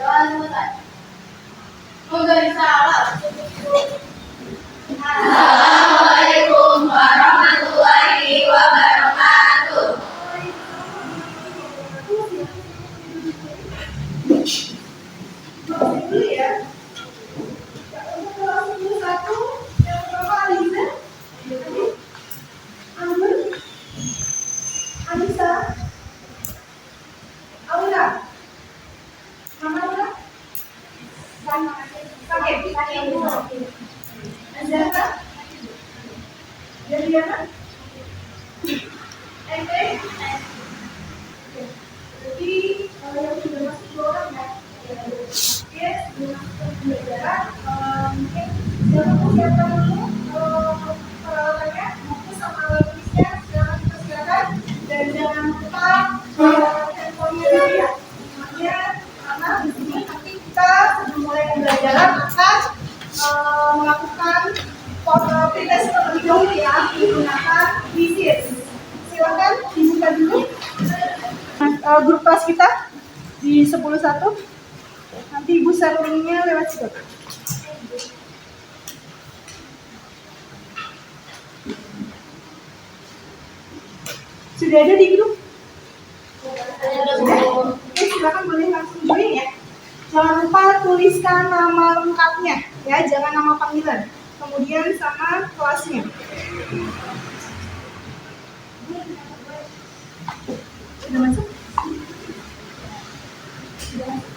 Assalamualaikum warahmatullahi wabarakatuh. Dulu ya. Untuk kelas 1 yang berapa Aliza? Anggun? Anissa? Aura? Mama Aura? Kakek? Azara? Deliana? Ente? Jadi kalau yang sudah masuk 2 orang ya? Oke, sebelum masuk ke pembelajaran, mungkin silakan dulu peralatannya, buku sama alat tulisnya, silakan dipersilakan, dan jangan lupa handphonenya dulu ya. Makanya karena di sini nanti kita sebelum mulai pembelajaran akan melakukan pretest terlebih dahulu ya, menggunakan visit. Silakan dibuka dulu grup kelas kita di 10.1. Nanti Ibu share linknya lewat situ. Sudah ada di grup? Oke, silakan boleh langsung join ya. Jangan lupa tuliskan nama lengkapnya ya, jangan nama panggilan. Kemudian sama kelasnya. Sudah masuk? Sudah masuk.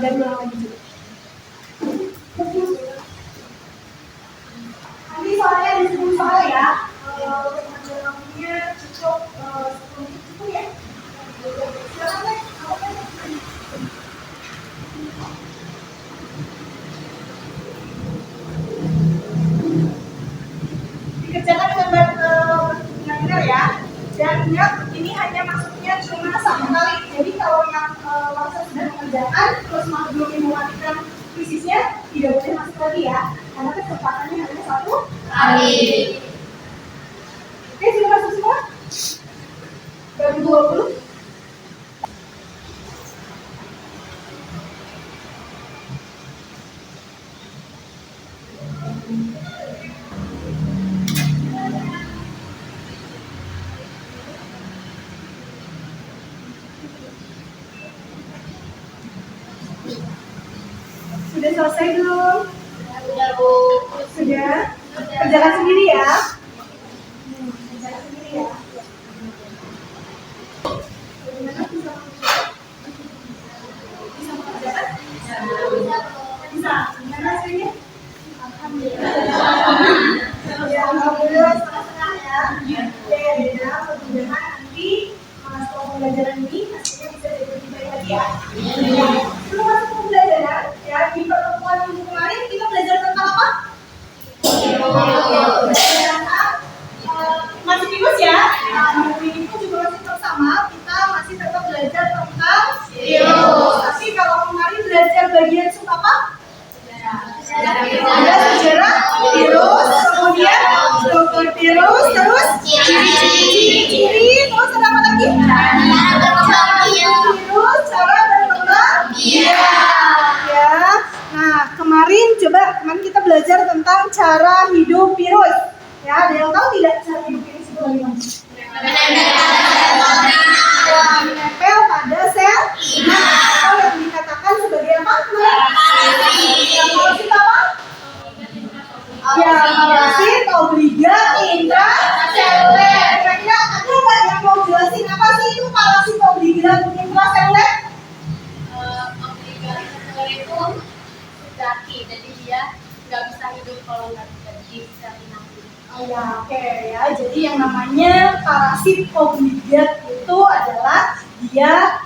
Dan ulang lagi juga. Nanti soalnya disebut soal ya. Waktunya cukup 10 menit cukup ya. Silakan dikerjakan dengan benar ya. Dan ingat, ini hanya masuknya cuma 1 kali. Jadi kalau yang masa sudah mengerjakan terus belum mematikan fisiknya, tidak boleh masuk lagi ya, karena kesempatannya hanya 1 kali. Oke, sudah masuk semua? Baru 20. Sudah selesai belum? Sudah, Bu. Sudah? Kerjakan sendiri ya. Kerjakan sendiri ya. Bagaimana bisa mengerjakan? Bisa. Gimana hasilnya? Alhamdulillah. Ya, alhamdulillah setengah-setengah ya. Oke, ya. Mudah-mudahan nanti setelah pembelajaran ini hasilnya bisa jadi lebih baik lagi ya. Sebelum masuk ke pembelajaran, ya di pertemuan minggu kemarin kita belajar tentang apa? Masih virus ya. Minggu ini pun juga masih bersama. Kita masih tetap belajar tentang virus. Tapi kalau kemarin belajar bagian sub apa? Ada sejarah virus, kemudian struktur virus, terus ciri-ciri, terus ada apa lagi? Virus, cara berkembang biak. Ya. Nah, kemarin kita belajar tentang cara hidup virus. Ya, ada yang tahu tidak cara hidup virus itu bagaimana? Menempel pada sel inang atau yang dikatakan sebagai apa? Parasit apa? Ya, parasit obligat intraseluler. Kira-kira ada nggak yang mau jelasin apa sih itu parasit obligat intraseluler? Obligat intraseluler itu sejati, jadi dia nggak bisa hidup kalau nggak di sel inang. Oh ya, oke ya. Jadi yang namanya parasit obligat itu adalah dia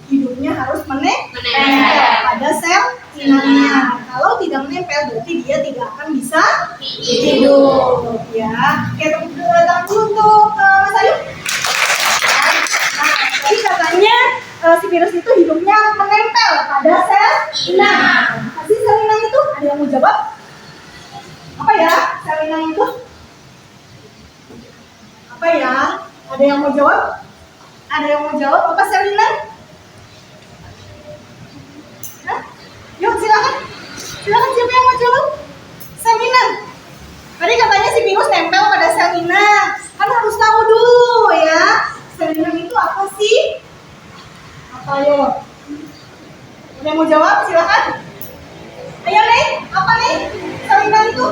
hidupnya harus menempel pada sel inangnya. Kalau tidak menempel berarti dia tidak akan bisa hidup ya. Oke, tepuk tangan untuk Mas Ayu. Nah, tadi katanya si virus itu hidupnya menempel ditempel pada sel inang. Hasil sel inang itu ada yang mau jawab? Apa ya sel inang itu? Apa ya? Ada yang mau jawab? Ada yang mau jawab apa sel inang? Hah? Yuk silakan. Silakan siapa yang mau jawab? Sel inang. Tadi katanya si virus nempel pada sel inang. Kan harus tahu dulu ya. Sel inang itu apa sih? Apa yo? Ada yang mau jawab? Silakan. Ayo nih, apa nih? Sel inang itu?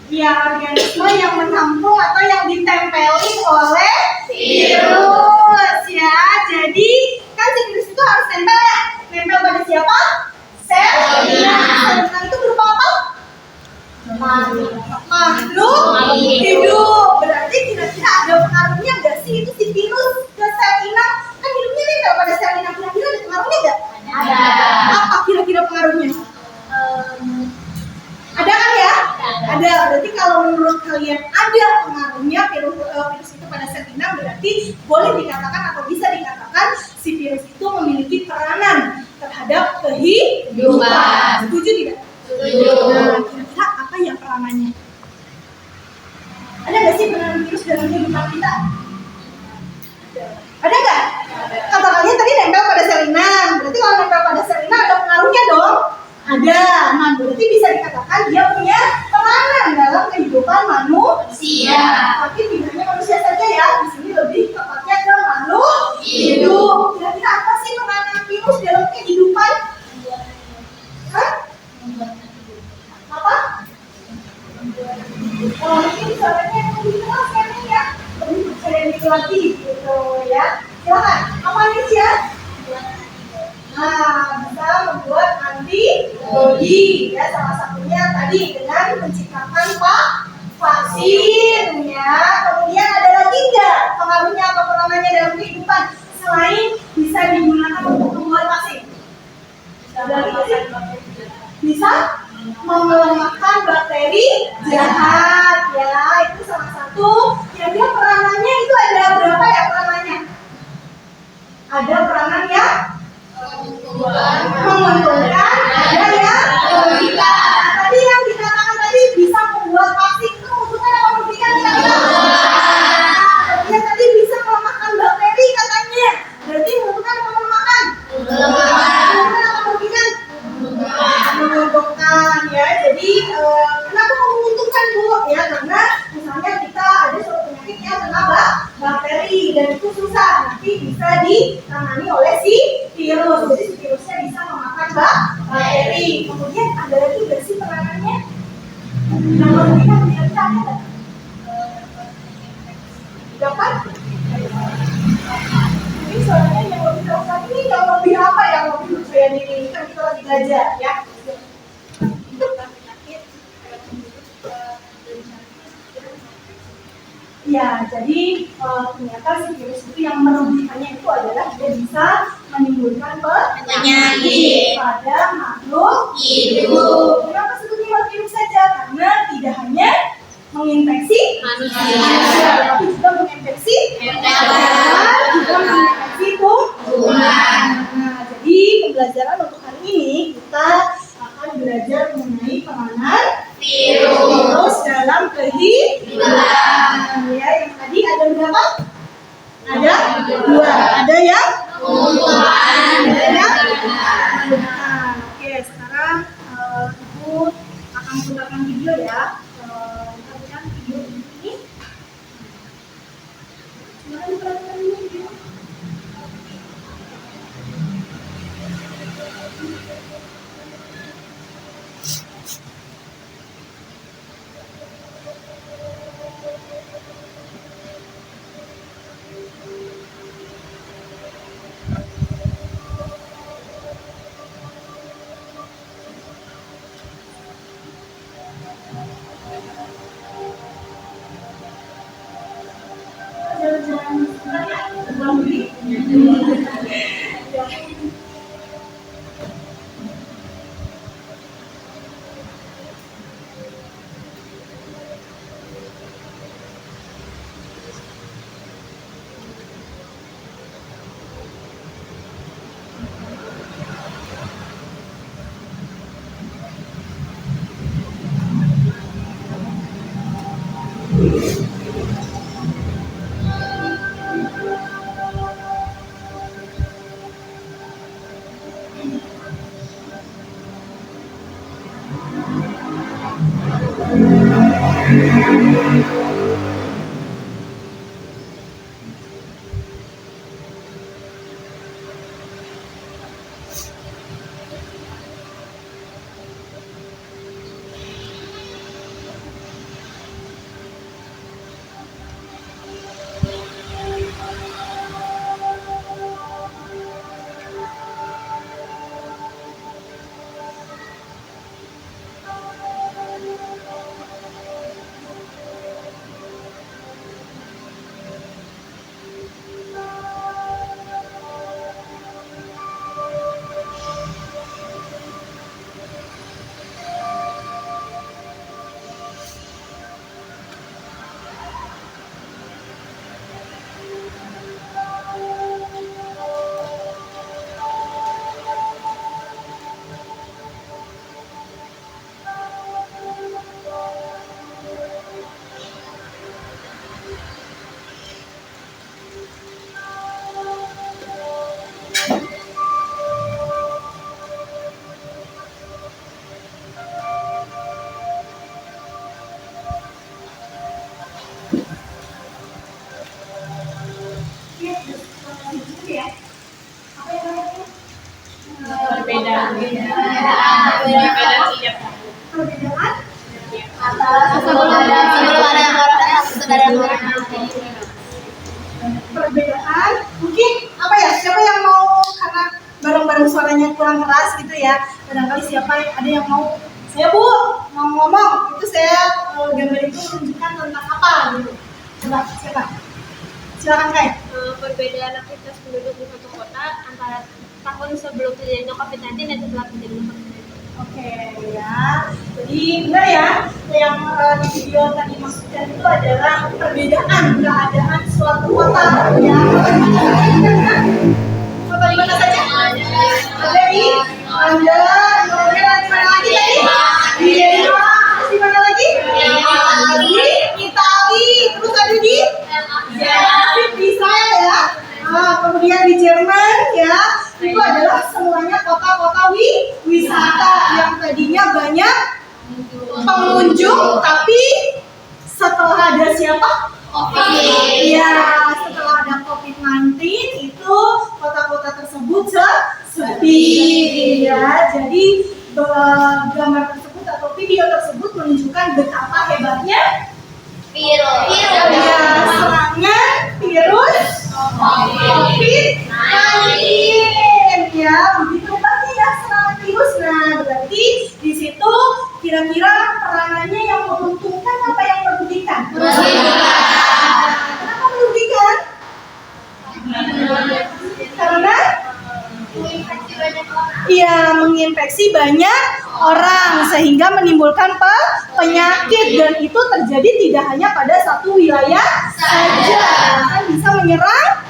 Ya, organisme yang menampung atau yang ditempeli oleh virus ya. Jadi kan si virus itu harus nempel ya. Nempel pada siapa? Sel inang. Sel inang itu berupa apa? Makhluk hidup. Berarti kira-kira ada pengaruhnya nggak sih itu si virus ke sel inang? Kan hidupnya nempel pada sel inang. Kira-kira ada pengaruhnya nggak? Ada. Apa kira-kira pengaruhnya? Ada kan ya? Ada. Berarti kalau menurut kalian ada pengaruhnya virus itu pada sel inang, berarti boleh dikatakan atau bisa dikatakan si virus itu memiliki peranan terhadap kehidupan. Setuju tidak? Setuju. Nah, kira-kira apa ya peranannya? Ada nggak sih peranan virus dalam kehidupan kita? Ada nggak? Kata kalian tadi nempel pada sel inang. Berarti kalau nempel pada sel inang ada pengaruhnya dong? Ada. Nah, berarti bisa dikatakan dia punya peranan dalam kehidupan manusia. Tapi tidak hanya manusia saja ya. Di sini lebih tepatnya ke makhluk hidup. Kira-kira apa sih peranan virus dalam kehidupan? Hah? Apa? Mungkin suaranya yang lebih keras kan ya. Lebih percaya diri lagi gitu ya. Silakan. Apa nih ya? Nah, bisa membuat antibodi ya, salah satunya tadi dengan menciptakan vaksin ya. Kemudian ada lagi nggak pengaruhnya atau peranannya dalam kehidupan selain bisa digunakan untuk membuat vaksin? Bisa memelemahkan bakteri jahat ya, itu salah satu. Kira-kira peranannya itu ada berapa ya peranannya? Ada peranan ya menguntungkan, ada yang merugikan. Tadi yang dikatakan tadi bisa membuat vaksin itu menguntungkan apa merugikan? Kemudian tadi bisa melemahkan bakteri katanya. Berarti menguntungkan apa melemahkan? Menguntungkan apa merugikan? Menguntungkan ya. Jadi kenapa menguntungkan Bu? Ya karena misalnya kita ada suatu penyakit yang kena bakteri dan itu susah, nanti bisa ditangani oleh si virus. Jadi si virusnya bisa memakan bakteri. Kemudian ada lagi nggak sih peranannya? Yang merugikan kira-kira ada nggak? Dapat? Ini soalnya yang lebih keras lagi nih, yang lebih apa? Yang lebih percaya diri. Kan kita lagi belajar ya. Ya, jadi ternyata si virus itu yang merugikannya itu adalah dia bisa menimbulkan penyakit pada makhluk hidup. Kenapa sebutnya virus saja? Karena tidak hanya menginfeksi manusia, tapi juga menginfeksi hewan, juga menginfeksi tumbuhan. Nah, jadi pembelajaran untuk hari ini kita akan belajar mengenai peranan virus dalam kehidupan. Ya, yang tadi ada berapa? Ada 2. Ada yang menguntungkan, ada yang merugikan. Oke, sekarang Ibu akan putarkan video ya. Kita putar video ini. Silakan diperhatikan dulu video. Perbedaan Perbedaan antara sebelum ada corona dan sesudah ada corona. perbedaan mungkin apa ya, siapa yang mau, karena bareng-bareng suaranya kurang keras gitu ya, barangkali siapa ada yang mau, saya Bu mau ngomong itu, saya gambar itu menunjukkan tentang apa gitu. Coba siapa, silakan Kai. Perbedaan aktivitas penduduk di suatu kota antara tahun sebelum terjadinya COVID-19 dan setelah terjadinya COVID-19. Oke ya, jadi benar ya, yang di video tadi maksudkan itu adalah perbedaan keadaan suatu kota ya. Kota di mana saja? Ada di Anda, kemudian di mana lagi tadi? Di Denmark, di mana lagi? Di Itali, terus ada di bisa ya. Kemudian di Jerman ya, itu adalah semuanya kota-kota wisata yang tadinya banyak pengunjung, tapi setelah ada siapa? COVID. Ya, setelah ada COVID-19 itu kota-kota tersebut sepi ya. Jadi gambar tersebut atau video tersebut menunjukkan betapa hebatnya Virus. ya serangan virus COVID-19 ya, begitu hebatnya ya serangan virus. Nah, berarti di situ kira-kira peranannya yang menguntungkan apa yang merugikan? Kenapa merugikan? Karena menginfeksi banyak orang sehingga menimbulkan penyakit, dan itu terjadi tidak hanya pada satu wilayah saja, kan bisa menyerang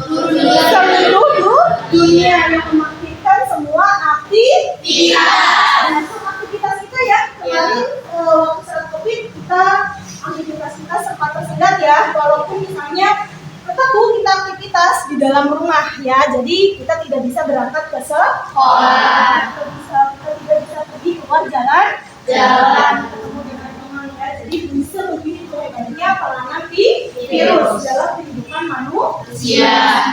seluruh dunia yang mengakibatkan semua aktivitas. Aktivitas kita ya kemarin waktu saat COVID aktivitas kita sempat tersendat ya, walaupun misalnya tetap kita aktivitas di dalam rumah ya, jadi kita tidak bisa berangkat ke sekolah, kita tidak bisa pergi keluar jalan ketemu dengan teman ya. Jadi bisa begitu hebatnya peranan virus dalam kehidupan manusia ya.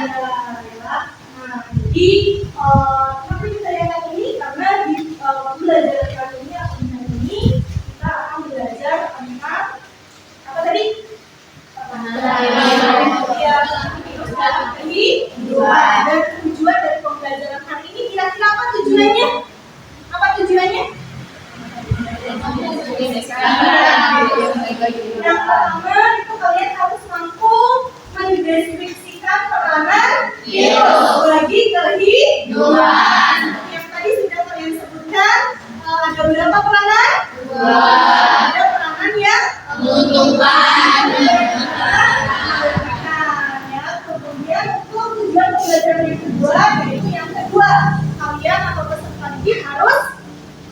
Nah, jadi kenapa kita yang ini, karena di belajar kali ini atau ini kita akan belajar tentang apa tadi? Dan tujuan dari pembelajaran hari ini kira-kira apa tujuannya? Apa tujuannya? Yang pertama itu kalian harus mampu mendeskripsikan peranan virus bagi kehidupan. Yang tadi sudah kalian sebutkan, ada berapa peranan? Ada peranan yang menguntungkan. Kemudian untuk tujuan pembelajaran yang kedua, yaitu yang kedua, kalian atau peserta didik harus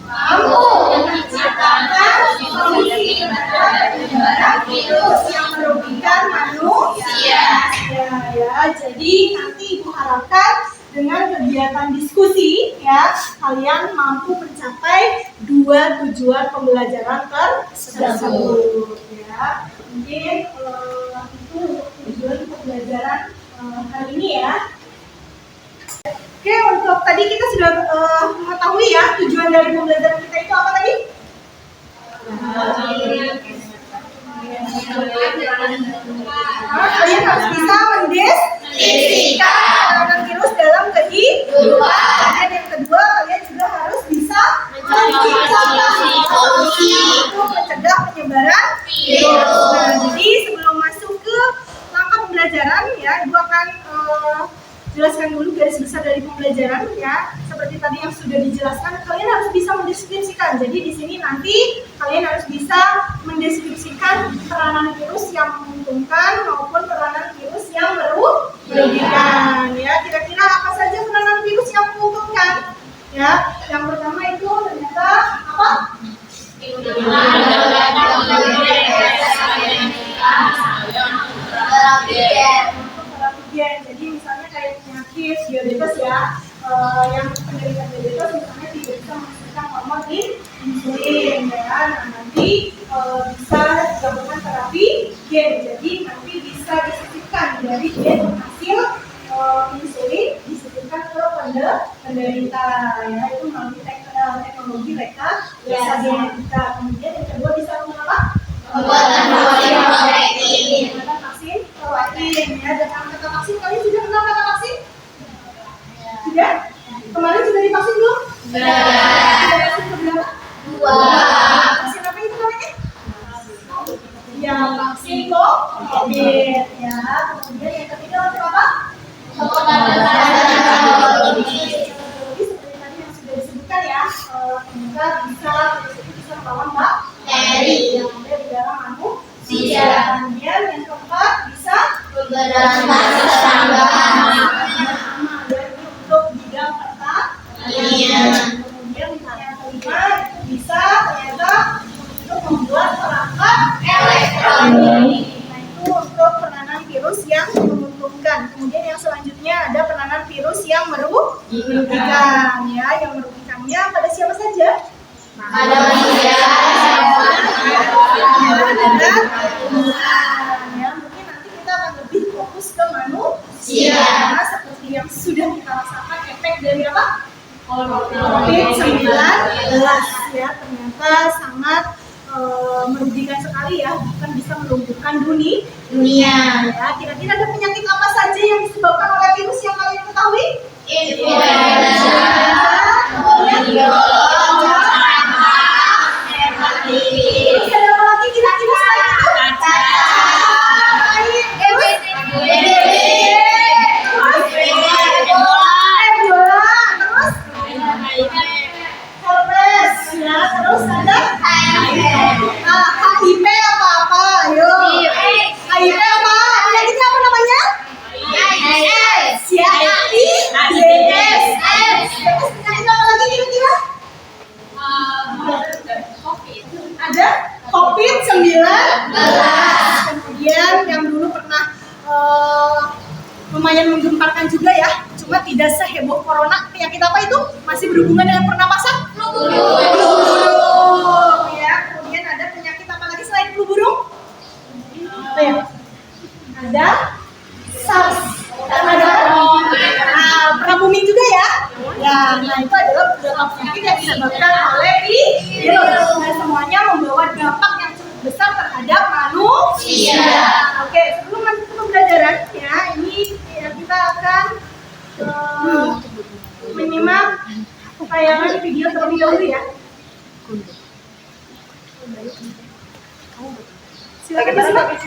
mampu menciptakan solusi terhadap penyebaran virus yang merugikan manusia. Ya, jadi nanti Ibu harapkan dengan kegiatan diskusi ya, kalian mampu mencapai 2 tujuan pembelajaran tersebut ya. Mungkin itu untuk tujuan pembelajaran hari ini ya. Oke, untuk tadi kita sudah mengetahui ya tujuan dari pembelajaran kita itu apa tadi? Kalian harus bisa mendeskripsikan virus dalam kehidupan. Dan yang kedua, kalian juga harus bisa menciptakan solusi untuk mencegah penyebaran virus. Nah, jadi sebelum masuk ke langkah pembelajaran ya, Ibu akan jelaskan dulu garis besar dari pembelajaran ya. Seperti tadi yang sudah dijelaskan, kalian harus bisa mendeskripsikan. Jadi di sini nanti kalian harus bisa mendeskripsikan peranan virus yang menguntungkan maupun peranan virus yang merugikan ya. Kira-kira apa saja peranan virus yang menguntungkan? Ya, yang pertama itu ternyata apa? Jadi misalnya kayak penyakit diabetes ya, yang penderita diabetes misalnya tidak bisa menghasilkan hormon insulin ya. Nah, nanti bisa dilakukan terapi gen, jadi nanti bisa disisipkan dari gen penghasil insulin disisipkan ke penderita ya, itu melalui teknologi mereka bisa genetika. Kemudian yang kedua bisa mengapa? Pembuatan vaksin ya. Dengan kata vaksin, kalian sudah kenal kata vaksin? Sudah? Kemarin sudah divaksin belum? Sudah. Vaksin keberapa? 2. Vaksin apa itu namanya? Ya, vaksin COVID ya. Kemudian yang ketiga untuk apa? Teknologi seperti tadi yang sudah disebutkan ya. Ternyata bisa melawan bakteri yang ada di dalam manusia. Kemudian yang keempat bisa memberantas tambahan untuk bidang pertanian. Kemudian yang kelima itu bisa ternyata untuk membuat perangkat elektronik. Nah, itu untuk peranan virus yang menguntungkan. Kemudian yang selanjutnya ada peranan virus yang merugikan ya. Yang merugikannya pada siapa saja? Pada manusia. Ya, mungkin nanti kita akan lebih fokus ke manusia karena seperti yang sudah kita rasakan efek dari apa? COVID-19 ya, ternyata sangat merugikan sekali ya, bahkan bisa melumpuhkan dunia ya. Kira-kira ada penyakit apa saja yang disebabkan oleh virus yang kalian ketahui? Influenza, terus ada apa lagi kira-kira selain itu? Terus ada HIV apa? Ayo. HIV apa? Penyakitnya apa namanya? AIDS. Ya, AIDS. Terus penyakit apa lagi kira-kira? Ada COVID-19. Kemudian yang dulu pernah lumayan menggemparkan juga ya, cuma tidak seheboh corona. Penyakit apa itu? Masih berhubungan dengan pernapasan? Flu burung ya. Kemudian ada penyakit apa lagi selain flu burung? Apa ya? Ada SARS. Ada pernah booming juga ya. Ya, nah itu adalah beberapa penyakit yang disebabkan oleh virus. Nah, semuanya membawa dampak yang cukup besar terhadap manusia. Oke, sebelum lanjut ke pembelajaran ya, ini ya, kita akan menyimak tayangan video terlebih dahulu ya. Silakan disimak.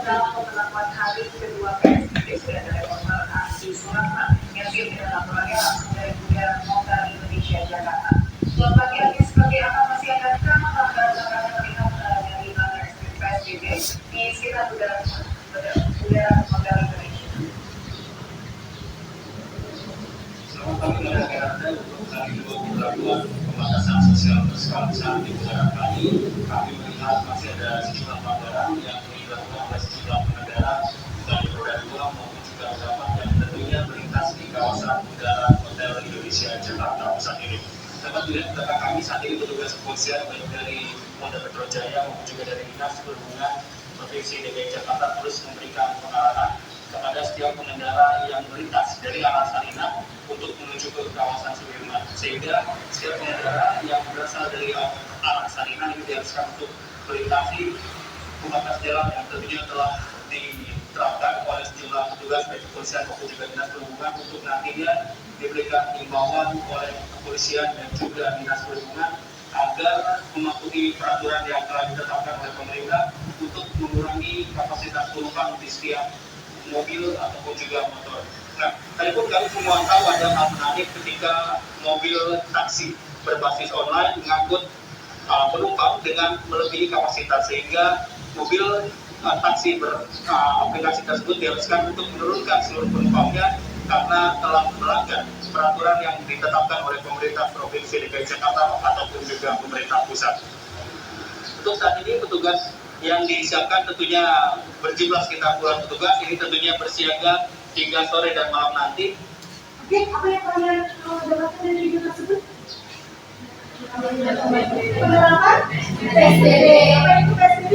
Dalam penerapan hari kedua PSBB sudah ada portal aksi Sumatera yang pimpinan laporannya langsung dari Bundaran Motor Indonesia Jakarta. Selamat pagi, seperti apa masih adakah hal-hal terlihat dari ekstrim PSBB di sekitar Bundaran Motor Indonesia? Selamat pagi rekan-rekan, untuk hari kedua pemberlakuan pembatasan sosial berskala besar di Bundaran Hi, kami melihat masih ada sejumlah pelanggaran yang dilakukan oleh sejumlah pengendara baik roda 2 maupun juga roda 4 yang tentunya melintas di Indonesia Jakarta Pusat ini. Dapat dilihat belakang kami saat ini petugas kepolisian baik dari Polda Metro Jaya maupun juga dari Dinas Perhubungan Provinsi DKI Jakarta terus memberikan pengarahan kepada setiap pengendara yang melintas dari arah Sarinah untuk menuju ke kawasan Sudirman, sehingga setiap pengendara yang berasal dari arah Sarinah ini diharuskan untuk melintasi pembatas jalan yang tentunya telah diterapkan oleh sejumlah petugas baik kepolisian maupun juga Dinas Perhubungan untuk nantinya diberikan himbauan oleh kepolisian dan juga Dinas Perhubungan agar mematuhi peraturan yang telah ditetapkan oleh pemerintah untuk mengurangi kapasitas penumpang di setiap mobil ataupun juga motor. Nah, tadi pun kami semua tahu ada hal menarik ketika mobil taksi berbasis online mengangkut penumpang dengan melebihi kapasitas, sehingga mobil taksi beraplikasi tersebut diharuskan untuk menurunkan seluruh penumpangnya karena telah melanggar peraturan yang ditetapkan oleh pemerintah Provinsi DKI Jakarta ataupun juga pemerintah pusat. Untuk saat ini petugas yang disiapkan tentunya berjumlah sekitar puluhan petugas, ini tentunya bersiaga hingga sore dan malam nanti. Oke, apa yang kalian dapatkan dari video tersebut? Penerapan PSBB. Apa itu PSBB?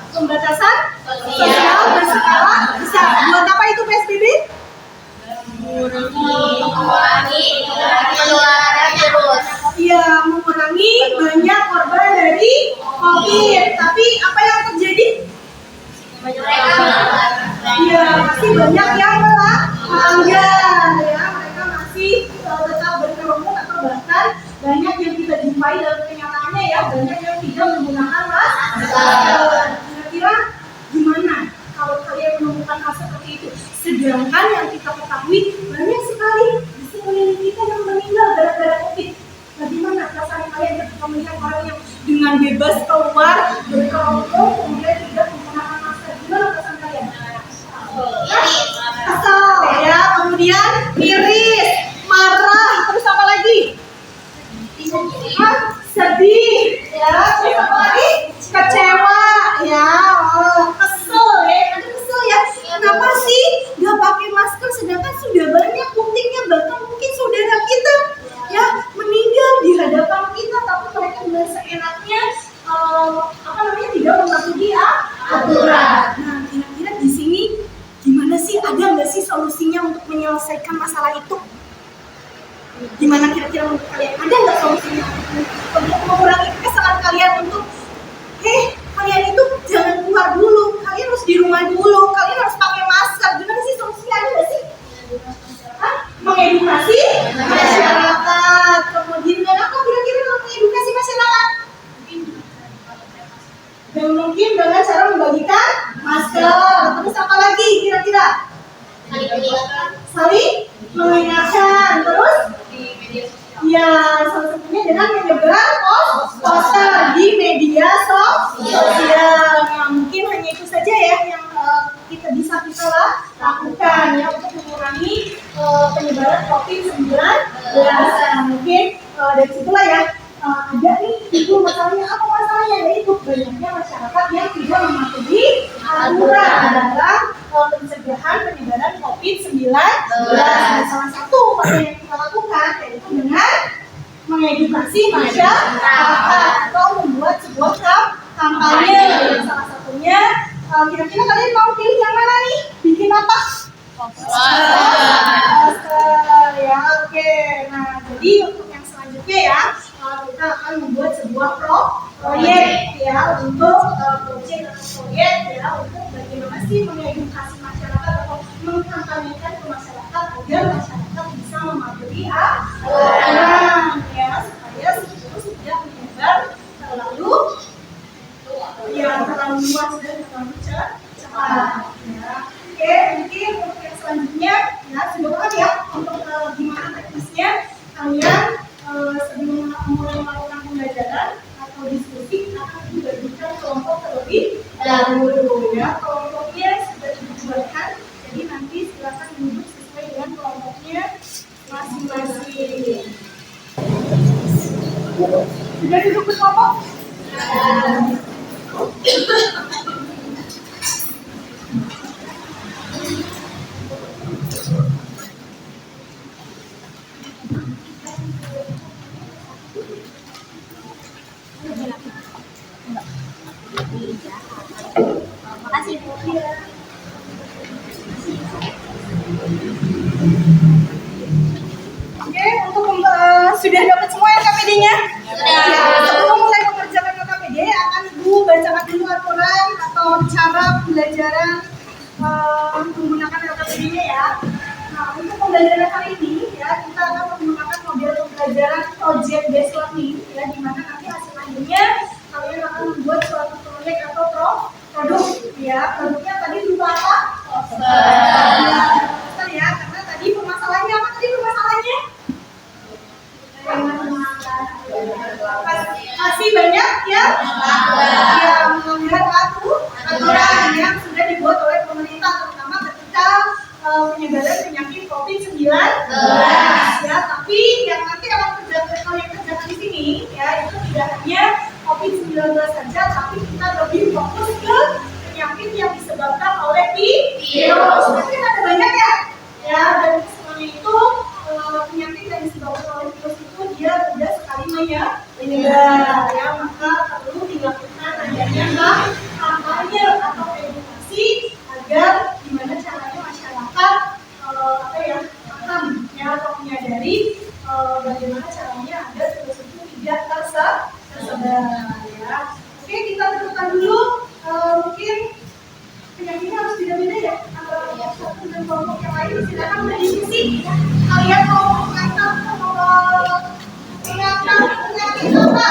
Pembatasan sosial berskala besar. Buat apa itu PSBB? Mengurangi penularan virus. Iya, mengurangi banyak korban dari COVID. Tapi apa yang terjadi? Iya, masih banyak yang melanggar. Ya, mereka masih tetap berkerumun atau bahkan banyak yang kita jumpai dalam kenyataannya ya, banyak yang tidak menggunakan masker. Kira-kira gimana kalau kalian menemukan hal seperti itu? Sedangkan yang kita ketahui banyak sekali di sekeliling kita yang meninggal gara-gara COVID. Bagaimana perasaan kalian ketika melihat orang yang dengan bebas keluar berkerumun kemudian tidak menggunakan masker? Gimana perasaan kalian? Kesel ya, kemudian miris, marah, terus apa lagi? Sedih, ya, terus apa lagi? Kecewa, ya, kesel ya, kesel ya. Kenapa sih nggak pakai masker sedangkan sudah banyak buktinya, bahkan mungkin saudara kita ya meninggal di hadapan kita, tapi mereka dengan seenaknya tidak mematuhi aturan. Nah, kira-kira di sini gimana sih, ada nggak sih solusinya untuk menyelesaikan masalah itu? Gimana kira-kira menurut kalian? Ada nggak solusinya untuk mengurangi kesalahan kalian untuk kalian itu jangan keluar dulu, kalian harus di rumah dulu, kalian harus pakai masker. Gimana sih solusinya, ada nggak sih? Mengedukasi masyarakat. Kemudian apa kira-kira mengedukasi masyarakat? Dan mungkin dengan cara membagikan masker. Terus apa lagi kira-kira? Saling mengingatkan. Terus? Ya, salah satunya dengan menyebar poster di media sosial. Nah, mungkin hanya itu saja ya yang kita lakukan ya untuk mengurangi penyebaran COVID-19. Mungkin dari situlah ya ada nih itu masalahnya. Apa masalahnya? Yaitu banyaknya masyarakat yang tidak mematuhi aturan dalam pencegahan penyebaran COVID-19. Salah satu upaya yang kita lakukan yaitu dengan mengedukasi masyarakat atau membuat sebuah kampanye. Salah satunya, kira-kira kalian mau pilih yang mana nih? Bikin apa? Poster ya, oke. Nah, jadi untuk yang selanjutnya ya, kita akan membuat sebuah proyek ya untuk proyek ya untuk bagaimana sih mengedukasi masyarakat atau mengkampanyekan ke masyarakat agar masyarakat bisa mematuhi aturan ya, supaya virus tidak menyebar terlalu luas dan terlalu cepat ya. Oke, mungkin untuk yang selanjutnya ya sudah banget ya untuk gimana teknisnya kalian sebelum mulai melakukan pembelajaran atau diskusi akan dibagikan kelompok terlebih dahulu ya. Kelompoknya sudah dibuatkan, jadi nanti silakan duduk sesuai dengan kelompoknya masing-masing. Sudah duduk berkelompok? Makasih Bu. Oke, untuk sudah dapat semua KPD-nya? Sudah. Ya, sebelum mulai mengerjakan KPD, akan Ibu bacakan dulu aturan atau cara pembelajaran menggunakan KPD-nya ya. Nah, untuk pembelajaran kali ini ya, kita akan menggunakan model pembelajaran project based learning ya, di mana nanti hasil akhirnya kalian akan membuat suatu proyek atau produk ya. Produknya tadi berupa apa? Poster ya, karena tadi permasalahannya apa? Tadi permasalahannya masih banyak ya melanggar aturan yang sudah dibuat oleh pemerintah, terutama ketika penyebaran penyakit COVID-19 ya. Tapi yang nanti akan kalian kerjakan di sini ya, itu tidak hanya COVID-19 saja, tapi kita lebih fokus ke penyakit yang disebabkan oleh virus. Tapi ada banyak ya, dan semuanya itu penyakit yang disebabkan oleh virus itu dia mudah sekali menyebar ya, maka perlu dilakukan adanya kampanye atau edukasi agar gimana caranya masyarakat paham ya, atau menyadari bagaimana caranya agar virus itu tidak tersebar ya. Oke, kita tentukan dulu mungkin penyakitnya harus beda-beda ya antara kelompok satu dan kelompok yang lain. Silakan berdiskusi. Kalian mau mengangkat penyakit apa?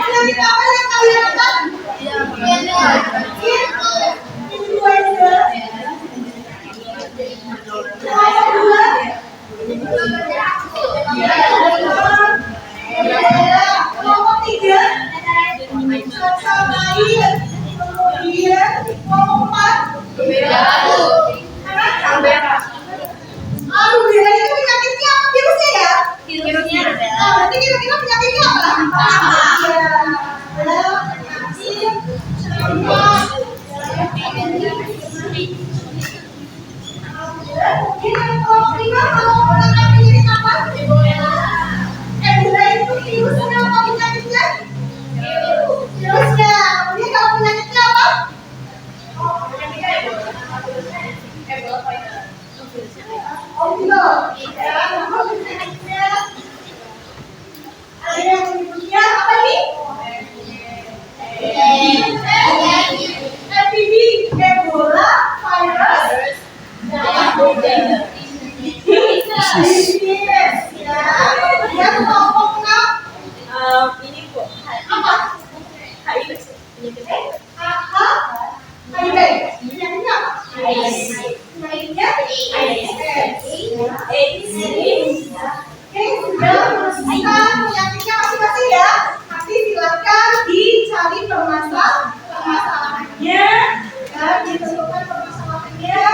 Penyakit apa yang kalian angkat? Influenza. Kelompok 3 cacar air. Kemudian kelompok 4 aduh, beda itu penyakitnya apa? Virusnya ya? Virusnya Nah, berarti kira-kira penyakitnya apa? Mungkin yang kelompok 5 mau menangkap penyakit apa? Ebola itu virusnya apa penyakitnya? Virusnya. Kemudian kalau penyakitnya apa? Ada yang menyebutnya apa nih? MPV, Ebola virus. Ya, kelompok 6. ini Bu. Apa? HIV. HIV. Penyakitnya apa? Penyakitnya AIDS. Oke, sudah menyebutkan penyakitnya masing-masing ya. Nanti silakan dicari permasalahannya, dan ditentukan permasalahannya,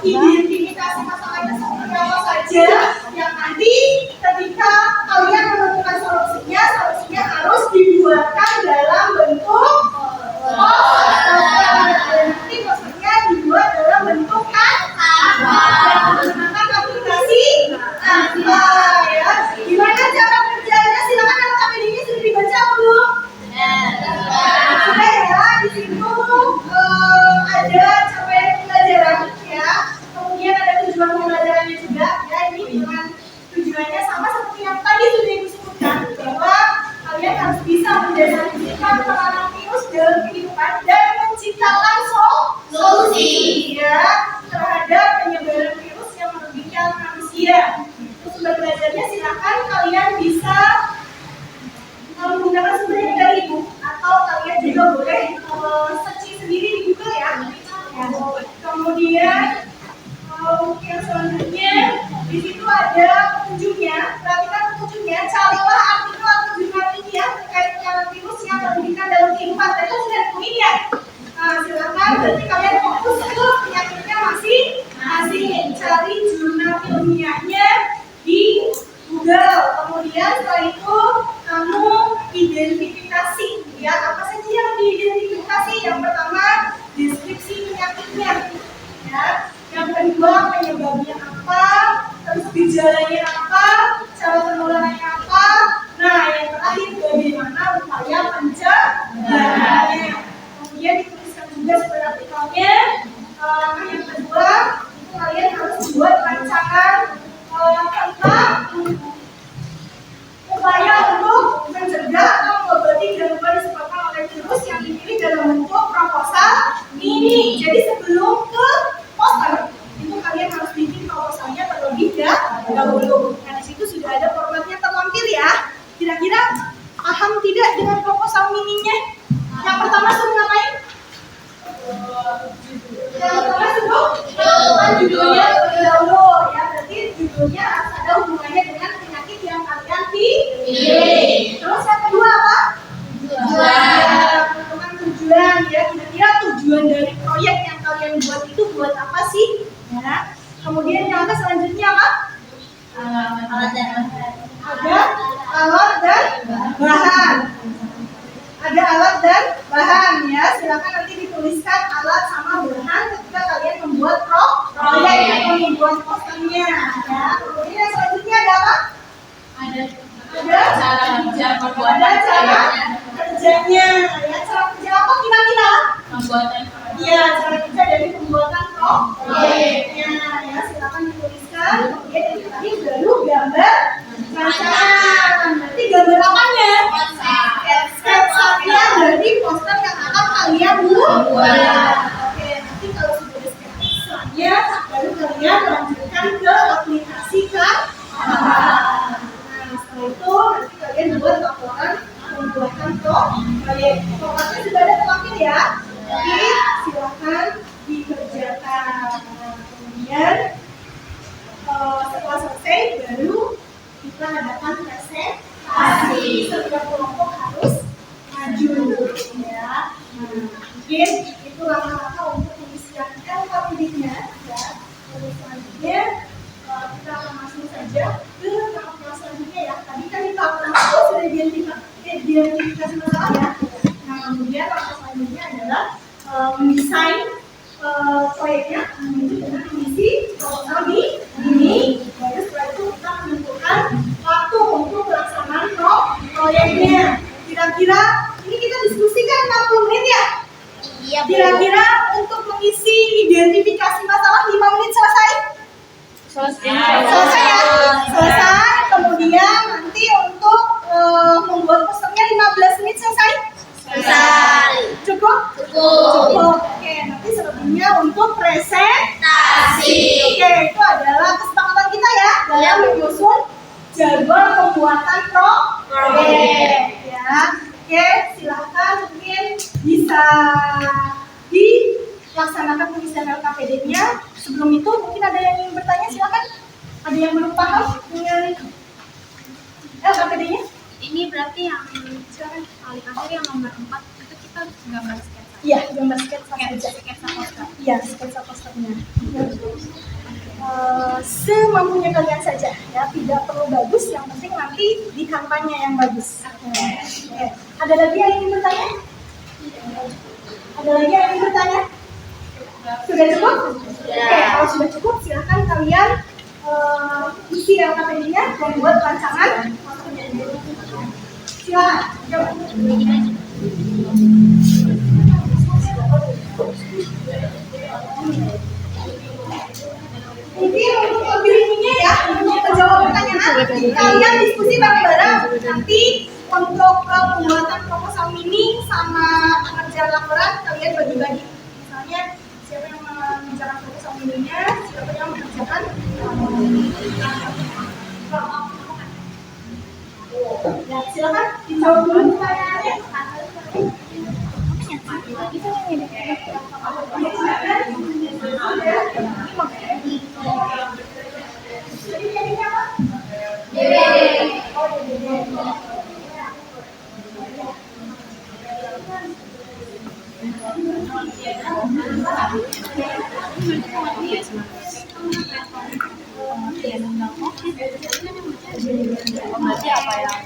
identifikasi masalahnya seperti apa saja. Yang nanti ketika kalian menentukan solusinya harus dibuatkan dalam bentuk poster. Dan nanti posternya dibuat dalam bentuk menggunakan aplikasi Canva ya. Gimana cara kerjanya? Silakan kalau KPD-nya sudah dibaca belum? Sudah ya. Di situ ada capaian pembelajaran ya. Kemudian ada tujuan pembelajarannya juga ya. Ini dengan tujuannya sama seperti yang tadi sudah Ibu sebutkan, bahwa kalian harus bisa mendeskripsikan peranan virus dalam kehidupan dan menciptakan solusi ya terhadap penyebaran virus yang merugikan manusia. Untuk belajarnya silakan kalian bisa menggunakan sumber dari Ibu, atau kalian juga boleh searching sendiri di Google ya. Kemudian yang selanjutnya di situ ada petunjuknya. Perhatikan petunjuknya. Carilah artikel atau jurnal ilmiah terkait penyakit virus yang merugikan dalam kehidupan. Tadi sudah ditemuin ya. Nah, silakan nanti kalian fokus ke penyakitnya kedua penyebabnya apa, terus gejalanya apa, cara penularannya apa. Nah, yang terakhir bagaimana upaya pencegahannya. Kemudian dituliskan juga praktikalnya. Yang kedua itu kalian harus buat rancangan tentang upaya untuk mencegah atau mengobati gangguan disebabkan oleh virus yang dipilih dalam bentuk proposal mini. Jadi sebelum ke poster itu kalian harus bikin proposalnya terlebih dahulu. Nah, di situ sudah ada formatnya terlampir ya. Kira-kira paham tidak dengan proposal mininya? Yang pertama suruh ngapain? Yang pertama suruh judulnya terlebih dahulu ya. Berarti judulnya harus ada hubungannya dengan penyakit yang kalian pilih. Terus yang kedua apa? Menentukan tujuan ya. Kira-kira tujuan dari proyek yang kalian buat itu buat apa sih? Ya. Kemudian yang selanjutnya apa? Ada alat dan bahan. Ada alat dan bahan ya. Silakan nanti dituliskan alat sama bahan ketika kalian membuat proyek atau membuat posternya. Ya. Kemudian yang selanjutnya ada apa? Ada cara kerjanya. Ya, cara kerja apa kira-kira? Iya, cara kerja dari pembuatan proyeknya. Ya, silakan dituliskan. Kemudian yang terakhir baru gambar rancangan. Nanti gambar apanya? Sketsanya dari poster yang akan kalian buat. Oke, nanti kalau sudah ada sketsanya, baru kalian lanjutkan ke aplikasi kan? Nah, setelah itu nanti kalian buat laporan pembuatan proyek. Formatnya sudah ada terlampir ya. Jadi silakan dikerjakan. Kemudian setelah selesai baru kita adakan presentasi. Setiap kelompok harus maju ya. Mungkin itu langkah-langkah untuk pengisian LKPD-nya ya. Terus selanjutnya kita akan masuk saja ke tahap kelas selanjutnya ya. Tadi kan di tahap pertama sudah identifikasi masalah ya. Nah, kemudian langkah selanjutnya adalah mendesain proyeknya menuju dengan mengisi proposal ini. Lalu setelah itu kita menentukan waktu untuk pelaksanaan proyeknya. Kira-kira ini kita diskusikan 60 menit ya? Iya. Kira-kira untuk mengisi identifikasi masalah 5 menit selesai? Selesai ya? Selesai. Kemudian nanti untuk membuat posternya 15 menit selesai? Cukup? Oke, nanti selebihnya untuk presentasi. Oke, itu adalah kesepakatan kita ya dalam menyusun jadwal pembuatan proyek ya. Oke, silahkan mungkin bisa dilaksanakan pengisian LKPD-nya. Sebelum itu mungkin ada yang ingin bertanya, silakan. Ada yang belum paham dengan LKPD-nya? Ini berarti yang sekarang paling akhir yang nomor 4 itu kita gambar sketsa. Iya, gambar sketsa saja. Sketsa poster. Iya, sketsa posternya. Semampunya kalian saja ya, tidak perlu bagus, yang penting nanti di kampanye yang bagus. Oke. Ada lagi yang ingin bertanya? Ada lagi yang ingin bertanya? Sudah cukup? Oke, kalau sudah cukup silakan kalian isi LKPD-nya dan buat rancangan. Silakan. Mungkin untuk lebih ininya ya, untuk menjawab pertanyaan, kalian diskusi bareng-bareng. Nanti untuk pembuatan proposal mini sama pengerjaan laporan kalian bagi-bagi. Misalnya siapa yang mengerjakan proposal mininya, siapa yang mengerjakan ya, silakan dijawab dulu pertanyaannya. Berarti apa yang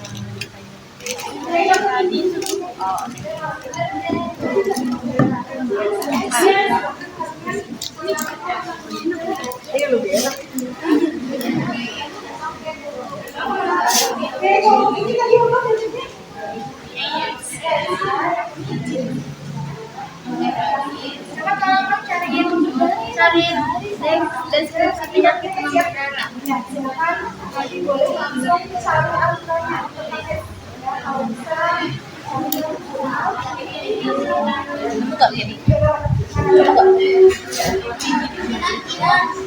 Ini lebih enak. Oke, kalau ini tadi apa budgetnya? Cari deskripsi penyakit demam berdarah. Ya, silakan. Nanti boleh langsung cari aturannya. Kalau bisa,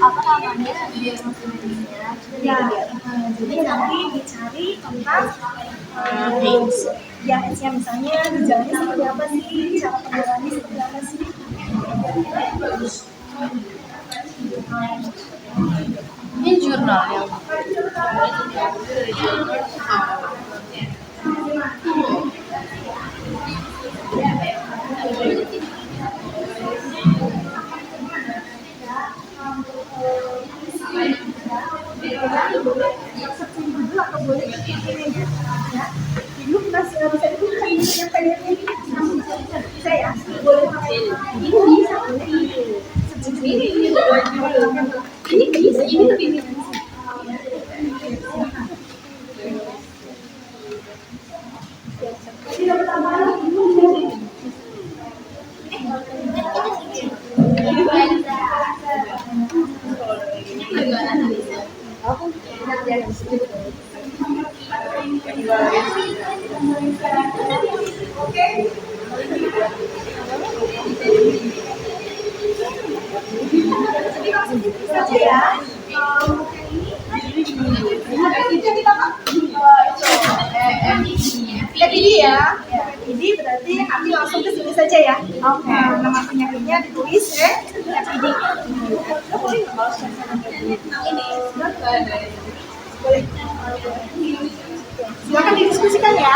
Apa namanya diagnosis medisnya? ya, jadi nanti dicari tentang ya, AIDS-nya misalnya gejalanya seperti apa sih, cara penanganannya seperti apa sih. Ini jurnal ya. Hidup masih bisa dibuka yang pengen ini bisa ya, boleh pakai ini bisa ini bisa ini lebih tidak bertambah oke. Jadi langsung saja ya. FID ya. FID berarti nanti langsung ke sini saja ya. Oke. Nama penyakitnya ditulis FID. Ini boleh. Silakan didiskusikan ya.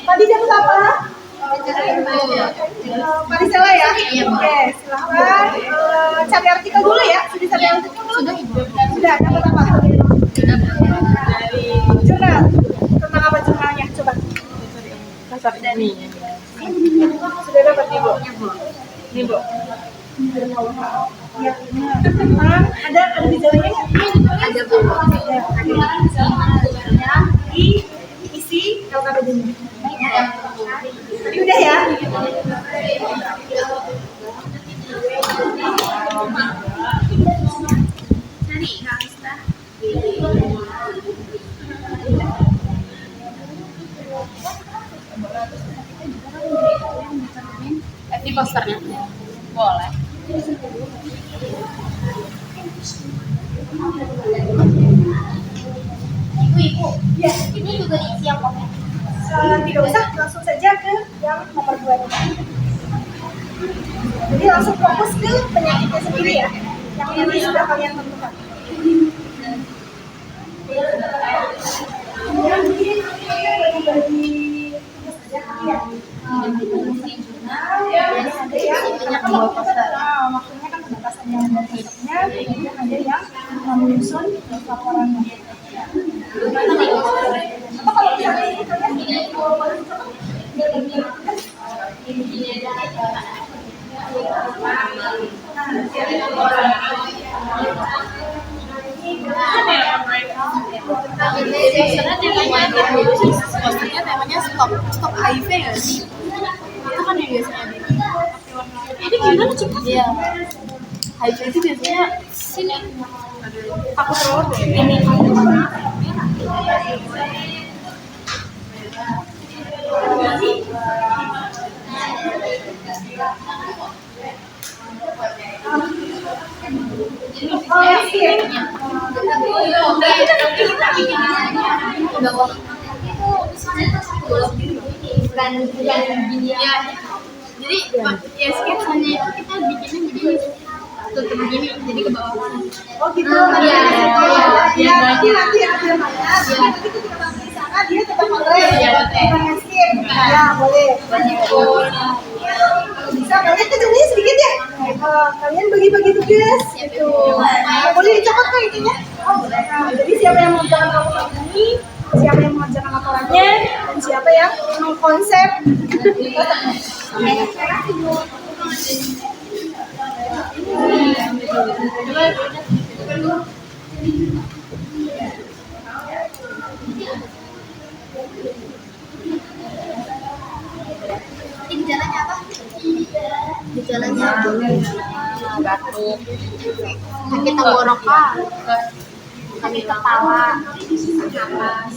Tadi jam berapa? Marisela ya? Oke, silahkan cari artikel dulu ya. Sudah cari artikel dulu? Sudah, dapat apa? Jurnal. Tentang apa jurnalnya? Coba. Sudah dapat nih, Bu? Nih, Bu. Ya, ada gejalanya nggak? Ada Bu. Isi LKPD-nya. Tadi udah ya? Di posternya. Boleh. Ibu, Ya. ini juga diisi yang komen. Tidak usah, langsung saja ke yang nomor 2. Jadi langsung fokus ke penyakitnya sendiri ya, yang ini sudah kalian tentukan. Kemudian mungkin bagi-bagi tugas saja kalian. Jadi ada yang waktunya kan pembatasan yang posternya, kemudian ada yang menyusun laporannya. Apa kalau misalnya ini kalian Posternya temanya stop HIV ya sih? Itu kan yang biasanya ini gimana cepat? Iya. HIV itu biasanya sini takut roll ini. Bukan gini ya. Jadi ya sketsanya itu kita bikinnya begini, tutup begini jadi ke bawah. oh gitu. Iya. Ya, nanti ada mana? Nanti ketika sampai di sana dia tetap boleh. Bukan skip. Ya, boleh. Bisa banyak ketemunya sedikit ya. Kalian bagi-bagi tugas gitu. Boleh dicatat kok intinya. Nah, jadi siapa yang mengerjakan laporan ini, siapa yang mengerjakan laporannya, dan siapa yang mengkonsep. Coba lihat. Ini gejalanya apa? Gejalanya batuk, sakit tenggorokan, sakit kepala, napas.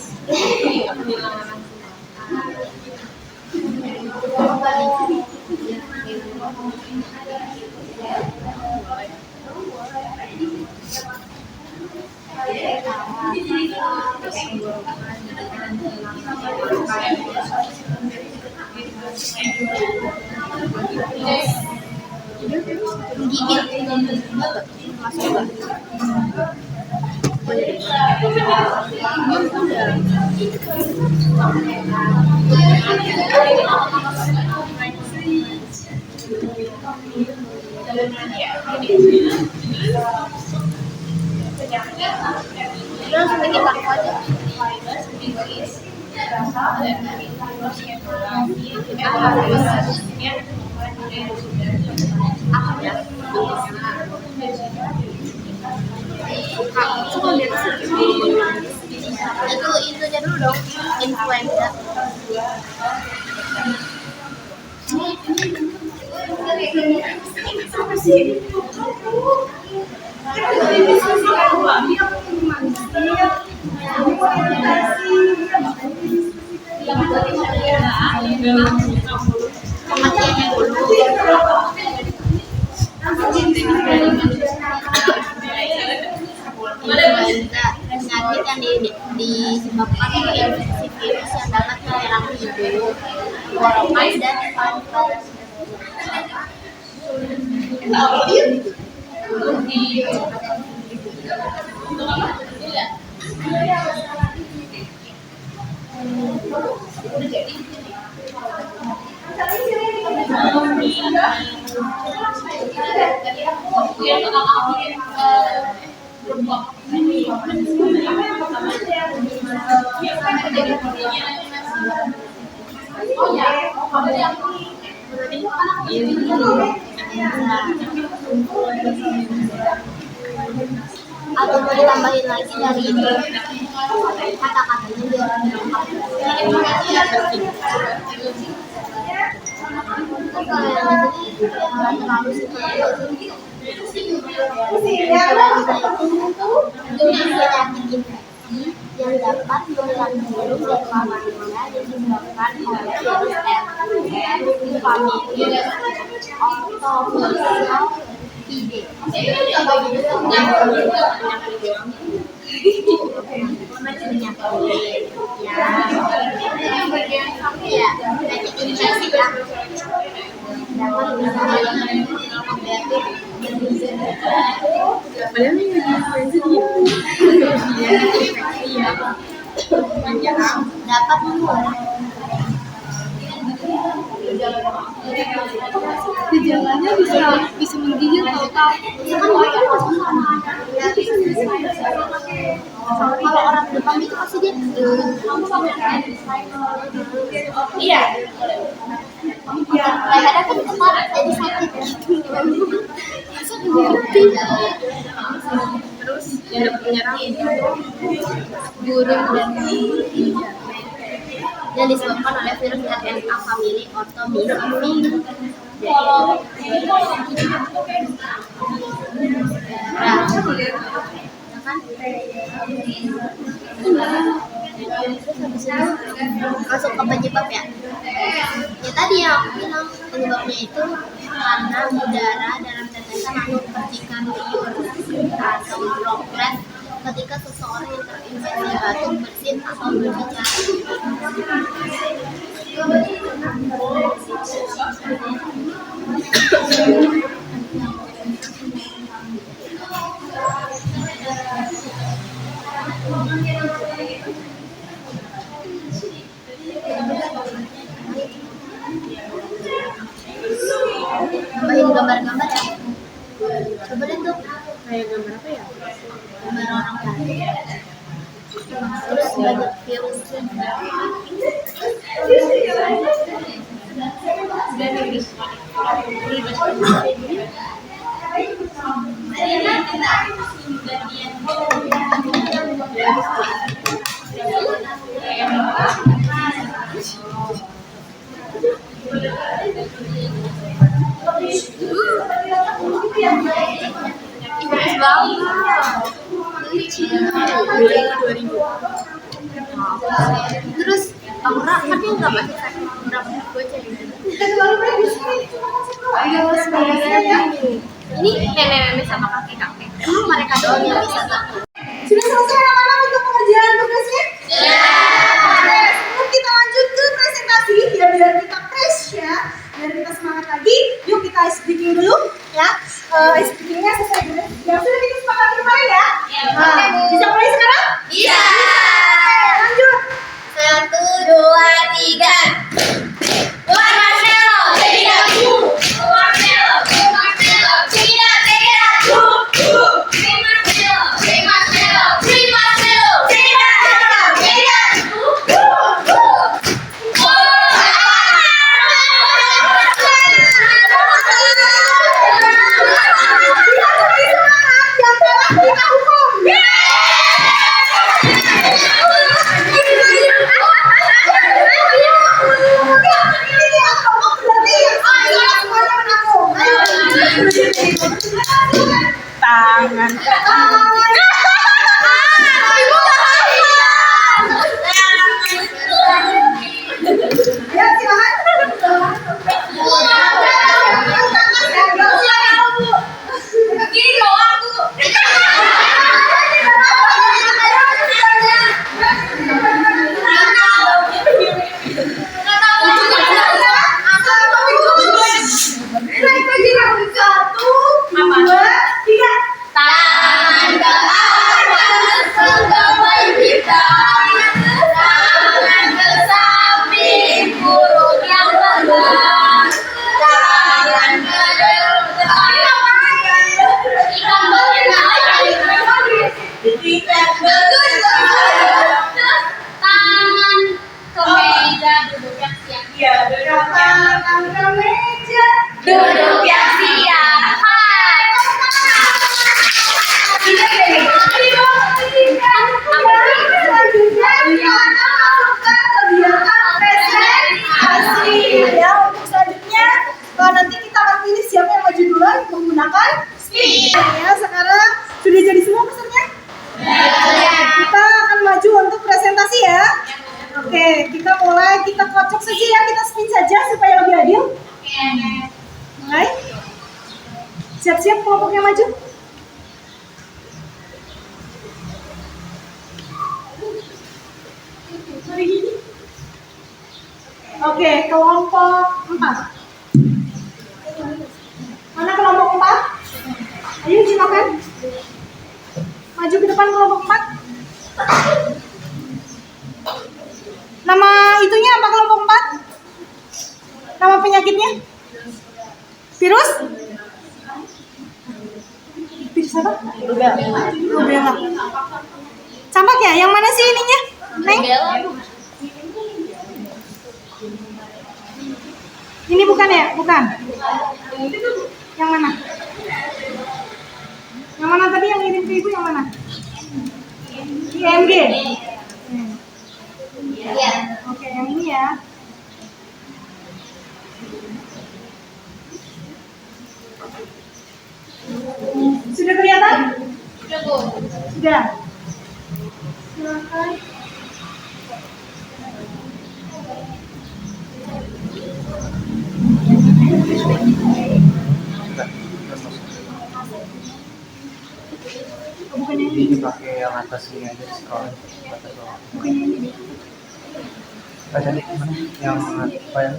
Gigit masuk enggak? Terus bikin aku aja. Coba lihat itunya dulu dong, influenza. Kematiannya dulu. Influenza penyakit yang disebabkan oleh infeksi virus yang dapat menyerang hidung, tenggorokan, dan paru-paru. Atau mau ditambahin lagi dari itu kata-katanya biar lengkap. Kalau yang ini ya terlalu sih. Influenza itu penyakit infeksi yang dapat menyerang virus dan manusia disebabkan oleh virus famili Orthomycetidae. Ya, penyakit infeksi yang dapat padahal ini influenza dapat menular. Gejalanya bisa menggigil total. Kalau orang depan itu pasti dia iya. Lehernya kan kemarin jadi sakit gitu. Masa ngerti. Terus yang dapat menyerang burung dan disebabkan oleh virus RNA famili Orthomycetidae. Masuk ke penyebab ya. Ya tadi yang aku bilang penyebabnya itu karena udara dalam tetesan atau percikan liur atau droplet ketika seseorang yang terinfeksi batuk, bersin atau berbicara. Tambahin gambar-gambar ya. Coba deh tuh. Kayak gambar apa ya? Gambar orang batuk. Terus banyak virusnya. Bagus banget. Terus Aura tapi nggak pakai sakit berapa gue cari. Ini nenek-nenek sama kakek-kakek. Emang mereka doang yang bisa takut. Sudah selesai anak-anak untuk pengerjaan tugasnya? Sebelum kita lanjut ke presentasi, ya biar kita fresh ya, biar kita semangat lagi. Yuk kita ice breaking dulu ya. Ice breakingnya sesuai dengan yang sudah kita sepakati kemarin ya. Nah, bisa mulai sekarang? Bisa. Lanjut. 1, 2, 3. Buat Marcelo, check it out. Marcelo, check it out, check it out. Free Marcelo, free Marcelo, free Marcelo, check it out, check it out, check it out. Yang telah kita hukum. Tangan ke ya silakan. Gini doang tuh. Tangan ke atas, pegawai kita. Tangan ke samping, burung yang terbang. Tangan ke depan, ikan berenang. Tangan ke meja, duduk yang siap. Tangan ke meja. Duduk yang siap. Hai. Selanjutnya kita akan masuk ke kegiatan presentasi ya. Untuk selanjutnya nanti kita akan pilih siapa yang maju duluan menggunakan speed ya. Sekarang sudah jadi semua pesertanya? Kita akan maju untuk presentasi ya. Oke, kita mulai, kita kocok saja ya, kita spin saja supaya lebih adil. Mulai. Siap-siap kelompoknya maju. Oke, kelompok 4. Mana kelompok 4? Ayo silakan. Maju ke depan kelompok 4. Nama itunya apa kelompok 4? Nama penyakitnya? Virus? Virus apa? Rubella. Campak ya? Yang mana sih ininya? Neng? Ini bukan ya? Bukan. Yang mana? Yang mana tadi yang ngirim ke ibu yang mana? IMG. Iya. Oke, yang ini ya. Sudah kelihatan? Sudah, Bu. Sudah. Silakan. Bukannya ini. Ini pakai yang atas ini aja scroll atas bawah. Bukannya ini. Tadi mana? Yang apa ya?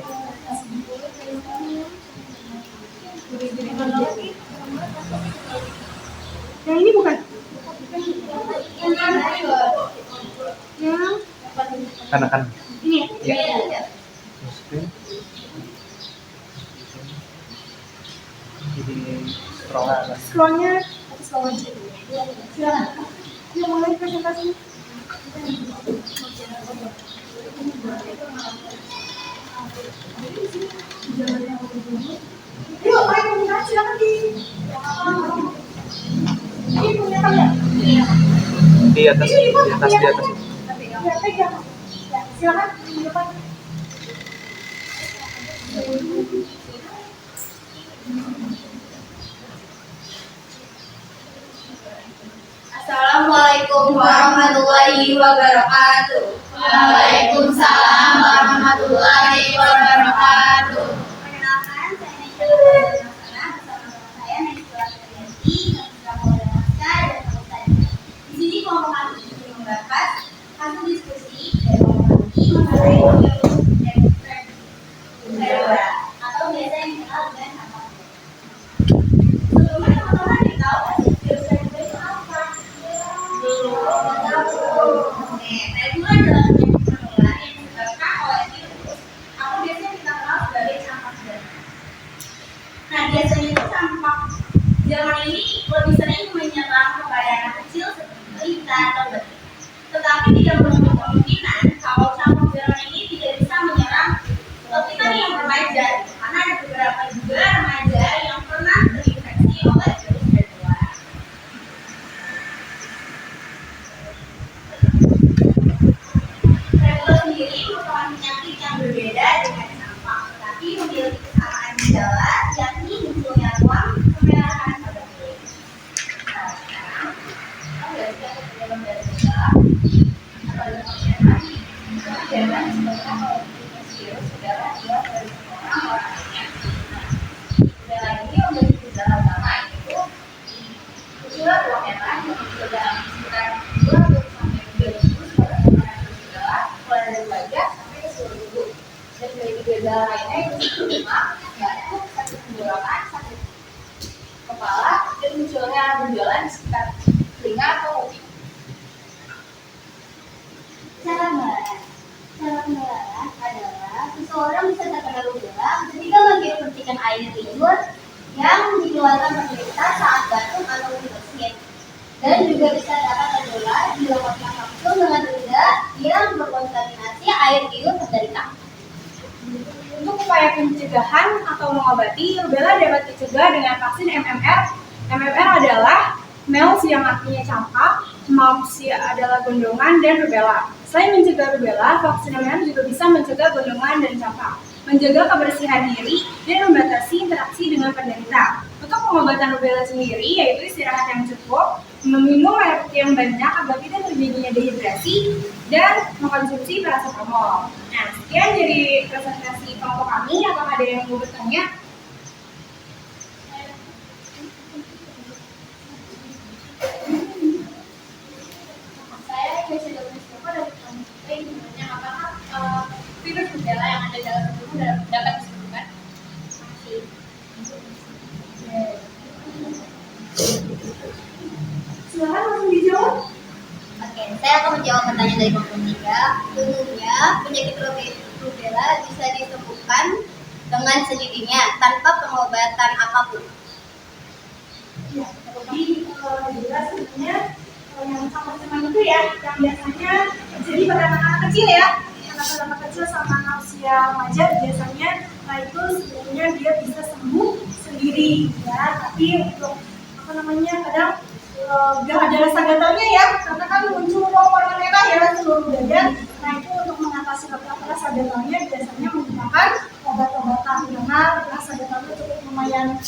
Yang ini bukan? Yang Kanan. ini ya? Ya. Masukin. Jadi scroll atas. Scrollnya atas bawah aja. Silakan. Yuk mulai presentasinya. Yuk, main pembukaan silakan di. Ini punya kalian? Di atas, di atas, di atas. Ya, pegang. Ya, silakan di depan. Assalamualaikum warahmatullahi wabarakatuh. Waalaikumsalam warahmatullahi wabarakatuh. Perkenalkan, saya Naisha bersama saya Naisha Trianti, Naisha Maska dan Fauzan. Di sini kelompok kami ingin membahas hasil diskusi dari kelompok kami mengenai Fedora atau biasa yang dikenal dengan sampah. Sebelumnya teman-teman tahu virus Fedora itu apa? Oke, Fedora adalah penyakit menular yang disebabkan oleh virus atau biasanya kita kenal sebagai campak jerman. Nah, biasanya itu campak jerman ini lebih sering menyerang kepada anak kecil seperti balita atau bayi. Tetapi tidak menutup kemungkinan kalau campak jerman ini tidak bisa menyerang kita nih yang remaja, karena ada beberapa juga remaja yang pernah terinfeksi oleh virus Fedora. Fedora sendiri merupakan penyakit yang berbeda dengan campak, tetapi memiliki kesamaan gejala, yakni munculnya ruam kemerahan pada kulit. Nah, sekarang kita belajar ke dalam dari gejala atau dalam observasi. Observasi sebenarnya kalau virus udara dia dari orang lainnya. Udara ini memiliki gejala utama yaitu munculnya ruam merah yang bergejala sekitar 2 sampai 3 minggu pada gejala mulai dari wajah sampai ke seluruh tubuh. Dan dari gejala lainnya itu seperti demam, batuk, sakit tenggorokan, sakit kepala, dan munculnya gejala di sekitar telinga atau kuping. Cara penularan adalah seseorang bisa terkena rubella ketika membagian percikan air liur yang dikeluarkan penderita saat batuk atau bersin, dan juga bisa dapat tertular di kontak langsung dengan benda yang berkontaminasi air liur penderita. Untuk upaya pencegahan atau mengobati, rubella dapat dicegah dengan vaksin MMR. MMR adalah MERS yang artinya campak, mumps adalah gondongan, dan rubella. Selain mencegah rubella, vaksin MMR juga bisa mencegah gondongan dan campak, menjaga kebersihan diri, dan membatasi interaksi dengan penderita. Untuk pengobatan rubella sendiri, yaitu istirahat yang cukup, meminum air putih yang banyak agar tidak terjadinya dehidrasi, dan mengkonsumsi paracetamol. Nah, sekian dari presentasi kelompok kami. Apakah ada yang mau bertanya? Saya sudah mencoba dari kelompok ini sebenarnya apakah virus gejala yang ada dalam tubuh dapat disembuhkan? Masih. Silakan langsung dijawab. Oke, saya akan menjawab pertanyaan dari kelompok 3. Umumnya penyakit rubella bisa disembuhkan dengan sendirinya tanpa pengobatan apapun. Ya, jadi jelas sebenarnya yang campak jerman itu ya, yang biasanya terjadi pada anak-anak kecil ya, anak-anak kecil sama anak usia remaja biasanya, nah itu sebenarnya dia bisa sembuh sendiri ya, tapi untuk kadang gak ada rasa gatalnya ya, karena kan muncul warna merah ya seluruh badan. Nah itu untuk mengatasi rasa gatalnya biasanya menggunakan obat-obatan karena rasa gatalnya cukup lumayan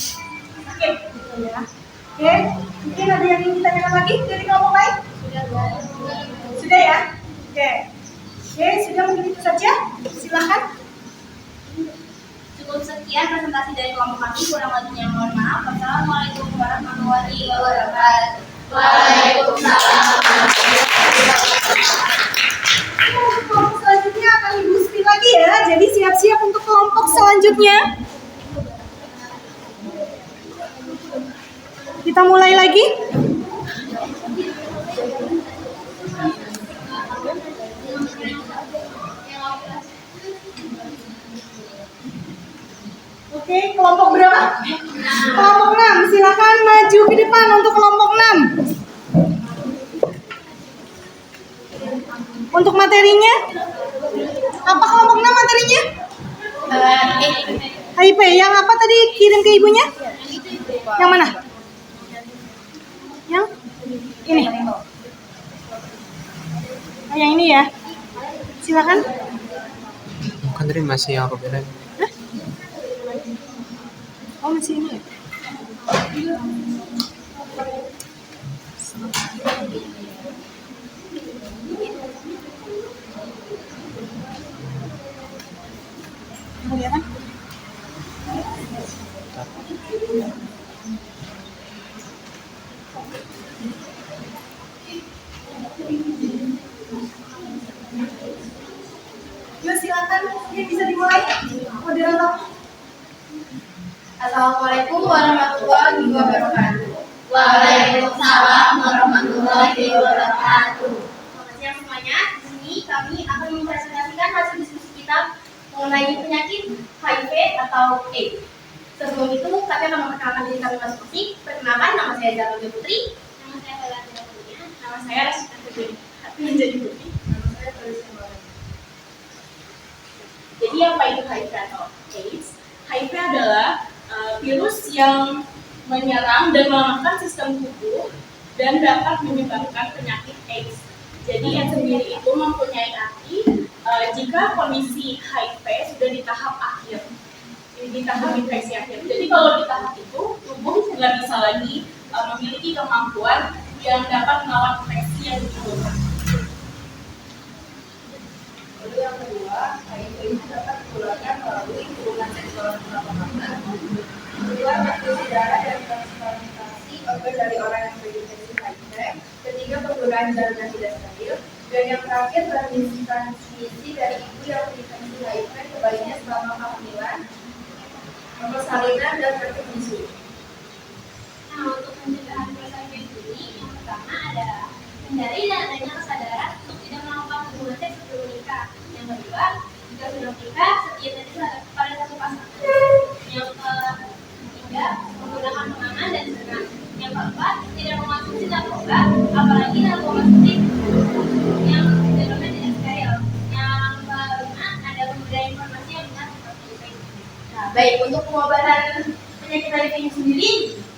sakit gitu ya. Oke, mungkin ada yang ingin ditanyakan lagi dari kelompok lain? Sudah ya? Oke, sudah mungkin itu saja. Silakan. Cukup sekian presentasi dari kelompok kami. Kurang lebihnya mohon maaf. Wassalamualaikum warahmatullahi wabarakatuh. Waalaikumsalam. Kelompok selanjutnya akan Ibu spill lagi ya. Jadi siap-siap untuk kelompok selanjutnya. Kita mulai lagi. Oke, kelompok berapa? Kelompok 6. Silakan maju ke depan untuk kelompok 6. Untuk materinya? Apa kelompok 6 materinya? HIV. Yang apa tadi kirim ke ibunya? Yang mana? Yang Ini. Oh, yang ini ya. Silakan. Kan tadi masih yang aku bilang. Oh, masih ini ya. Lihat kan? Yuk silakan, ini bisa dimulai. Moderator. Assalamualaikum warahmatullahi wabarakatuh. Waalaikumsalam warahmatullahi wabarakatuh. Selamat siang semuanya. Di sini kami akan mempresentasikan hasil diskusi kita mengenai penyakit HIV atau AIDS. Sebelum itu, kami akan memperkenalkan diri kami masing-masing. Perkenalkan, nama saya Zalmi Putri. Nama saya Bella Punya. Nama saya Rasita menjadi Putri. Nama saya Teresa Maulana. Jadi apa itu HIV atau AIDS? HIV adalah virus yang menyerang dan melemahkan sistem tubuh dan dapat menyebabkan penyakit AIDS. Jadi AIDS sendiri itu mempunyai arti jika kondisi HIV sudah di tahap akhir, di tahap infeksi akhir. Jadi kalau di tahap itu tubuh nggak bisa lagi memiliki kemampuan yang dapat melawan infeksi yang ditimbulkan. Lalu yang kedua, HIV itu dapat ditularkan melalui hubungan seksual antar pasangan, kedua transfusi darah dan transplantasi organ dari orang yang terinfeksi HIV, ketiga penggunaan jarum yang tidak steril, dan yang terakhir transmisi dari ibu yang terinfeksi HIV ke bayinya selama kehamilan, persalinan dan praktik bisu. Nah, untuk pencegahan virus HIV ini, yang pertama adalah hindari dan adanya kesadaran untuk tidak melakukan hubungan seks sebelum menikah. Yang kedua, jika sudah menikah, setia pada satu pasangan. Yang ketiga, menggunakan pengaman dan senang. Yang keempat, tidak mengonsumsi narkoba, apalagi narkoba suntik yang dalamnya tidak steril. Yang kelima, ada pemberian informasi yang benar seperti itu. Nah, baik, untuk pengobatan penyakit HIV ini sendiri,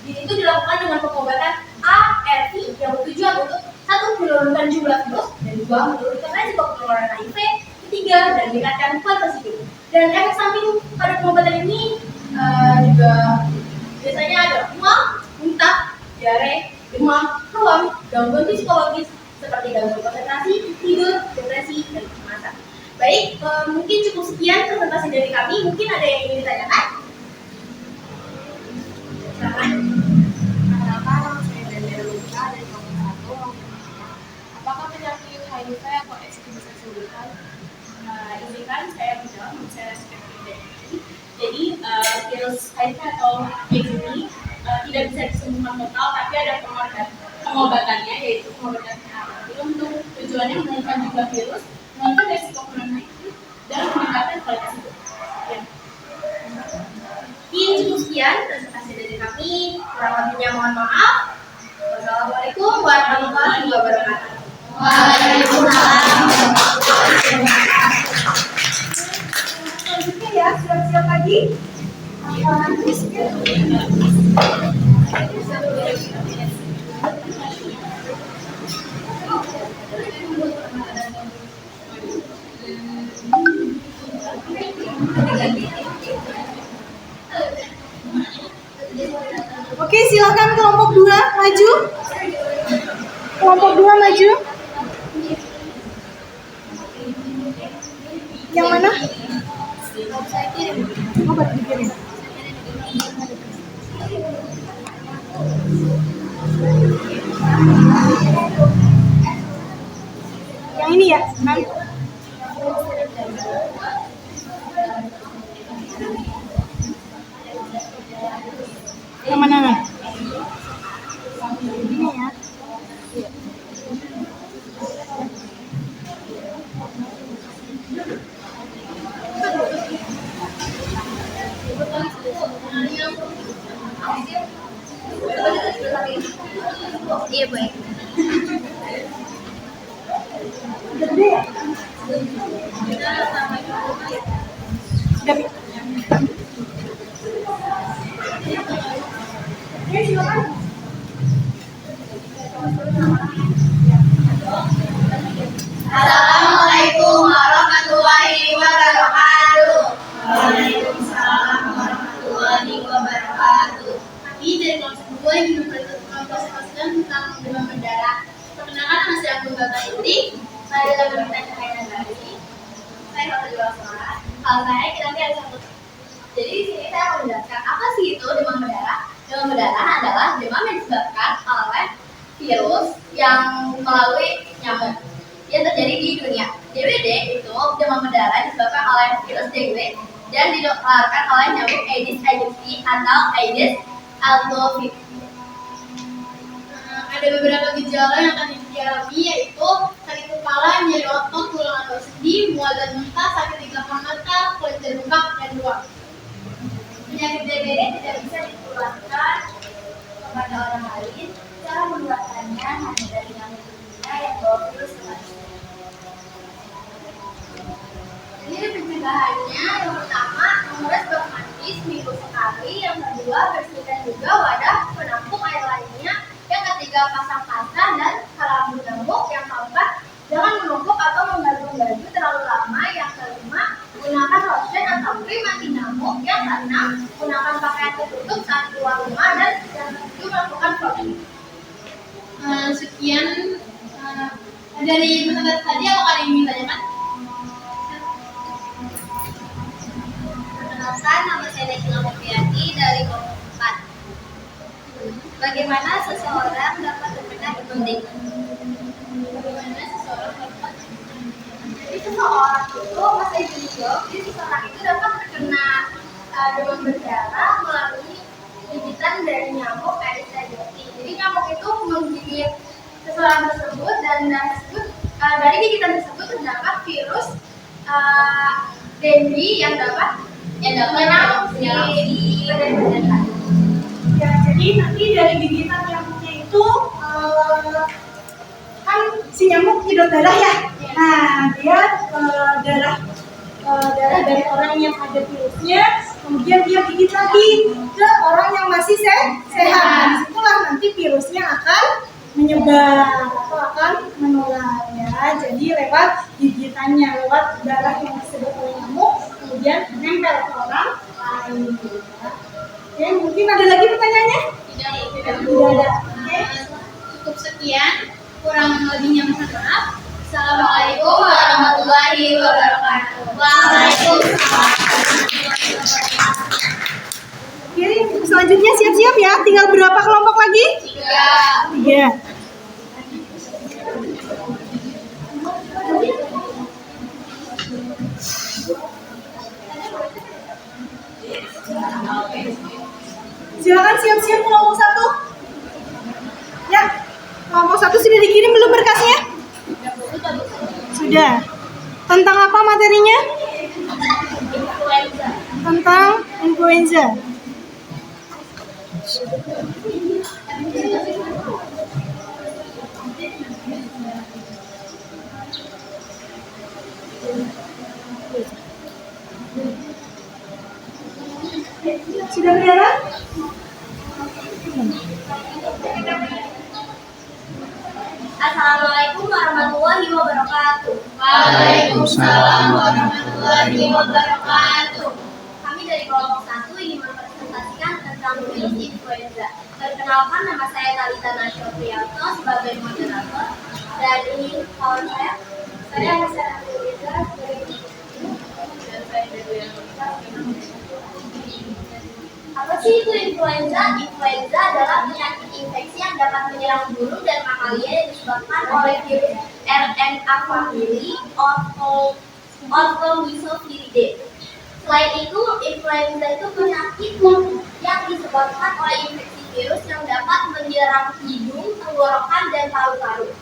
itu dilakukan dengan pengobatan ARV yang bertujuan untuk satu, menurunkan jumlah virus, dan dua, menurunkan resiko penularan HIV, ketiga, dan meningkatkan kualitas hidup. Dan efek samping pada pengobatan ini juga biasanya ada mual, muntah, diare, demam, ruam, gangguan psikologis seperti gangguan konsentrasi, tidur, depresi, dan kecemasan. Baik, mungkin cukup sekian presentasi dari kami. Mungkin ada yang ingin ditanyakan? Silakan. Perkenalkan, nama saya Daniel Luka dari Kabupaten 1. Apakah penyakit HIV atau AIDS itu bisa disembuhkan? Izinkan saya menjawab, saya seperti ini. Jadi virus HIV atau AIDS ini tidak bisa disembuhkan total, tapi ada pengobatannya, yaitu pengobatan terapi untuk tujuannya menurunkan jumlah virus, menurunkan resiko penularan HIV, dan meningkatkan kualitas hidup. Ya. Mungkin cukup sekian presentasi dari kami. Kurang lebihnya mohon maaf. Wassalamualaikum warahmatullahi wabarakatuh. Selanjutnya ya, siap-siap lagi. Oke, silakan kelompok 2 maju. Kelompok 2 maju. Yang mana? Oh, baru dikirim. Yang ini ya, kan? Yang mana, Nan? Ini ya. Iya, baik. Gede ya? Udah. Oke, silakan. Assalamualaikum warahmatullahi wabarakatuh. Waalaikumsalam warahmatullahi wabarakatuh. Kami dari kelompok 2 ingin mempresentasikan tentang demam berdarah. Perkenalkan, nama saya Agung Bapak Indri. Saya adalah Berita Cahaya Nagari. Saya Hotel Suara. Kalau saya kira-kira ada satu. Jadi di sini saya akan menjelaskan apa sih itu demam berdarah. Demam berdarah adalah demam yang disebabkan oleh virus yang melalui nyamuk yang terjadi di dunia. DBD itu demam berdarah disebabkan oleh virus dengue dan ditularkan oleh nyamuk Aedes aegypti atau Aedes albopictus. Ada beberapa gejala yang akan dialami, yaitu sakit kepala, nyeri otot, tulang atau sendi, mual dan muntah, sakit di belakang mata, kulit terbengkak dan ruam. Penyakit DBD tidak bisa ditularkan kepada orang lain. Cara menularkannya hanya dari nyamuk berbeda yang bawa virus ke manusia. Jadi pencegahannya, yang pertama, menguras bak mandi seminggu sekali. Yang kedua, bersihkan juga wadah penampung air lainnya. Yang ketiga, pasang pasta dan kalambur nyamuk. Yang keempat, jangan menumpuk atau menggantung baju terlalu lama. Yang kelima, gunakan lotion atau krim anti nyamuk. Yang keenam, gunakan pakaian tertutup saat keluar rumah. Dan yang ketujuh, melakukan fogging. Sekian dari peserta tadi, apakah ada yang ingin ditanyakan? Perkenalkan, nama saya Nekila Mopiati dari kelompok 4. Bagaimana seseorang dapat terkena demam? Bagaimana seseorang dapat Jadi seseorang itu masih hidup, jadi seseorang itu dapat terkena demam berdarah melalui gigitan dari nyamuk Aedes aegypti. Jadi nyamuk itu menggigit seseorang tersebut dan dari gigitan tersebut terdapat virus dengue yang dapat menyerang di badan-badan. Ya, jadi nanti dari gigitan nyamuknya itu kan si nyamuk nyedot darah ya. Nah, dia darah dari orang yang ada virusnya, kemudian dia gigit lagi ke orang yang masih sehat. Nah, disitulah nanti virusnya akan menyebar atau akan menular ya. Jadi lewat gigitannya, lewat darah yang disedot oleh nyamuk, kemudian nempel ke orang lain. Ya. Oke, mungkin ada lagi pertanyaannya? tidak Tidak ada. Oke. cukup sekian, kurang lebihnya mohon maaf. Assalamualaikum warahmatullahi wabarakatuh. Waalaikumsalam. Oke, selanjutnya siap-siap ya. Tinggal berapa kelompok lagi? 3. Silakan siap-siap kelompok 1. Ya, kelompok 1 sudah dikirim belum berkasnya? Sudah. Tentang apa materinya? Tentang influenza. Sudah berjalan? Assalamualaikum warahmatullahi wabarakatuh. Waalaikumsalam warahmatullahi wabarakatuh. Kami dari kelompok 1 ingin mempresentasikan tentang virus influenza. Perkenalkan, nama saya Talita Nasyo Priyanto sebagai moderator. Dan ini kawan saya Hasana Reza sebagai dan saya Dewi Apa sih itu influenza? Influenza adalah penyakit infeksi yang dapat menyerang burung dan mamalia yang disebabkan oleh virus RNA famili Orthomyxoviridae. Selain itu, influenza itu penyakit yang disebabkan oleh infeksi virus yang dapat menyerang hidung, tenggorokan, dan paru-paru.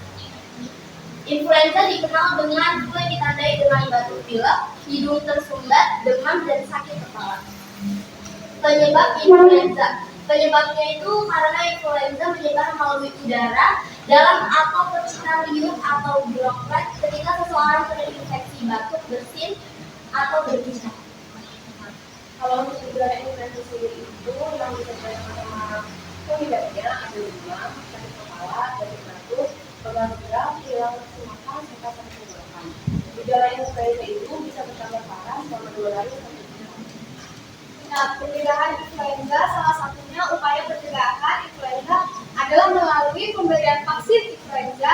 Influenza dikenal dengan flu yang ditandai dengan batuk pilek, hidung tersumbat, demam, dan sakit kepala. Penyebab influenza. Penyebabnya itu karena influenza menyebar melalui udara, dalam atau percikan liur atau droplet ketika seseorang terinfeksi batuk, bersin, atau berbicara. Kalau untuk udara influenza sendiri itu yang disebabkan sama penyebabnya ada demam, sakit kepala, batuk batuk, pegal-pegal, hilang nafsu makan, serta sakit tenggorokan. Gejala influenza itu bisa bertambah parah selama 2 hari sampai 3 hari. Nah, pencegahan influenza salah satunya upaya pencegahan influenza adalah melalui pemberian vaksin influenza,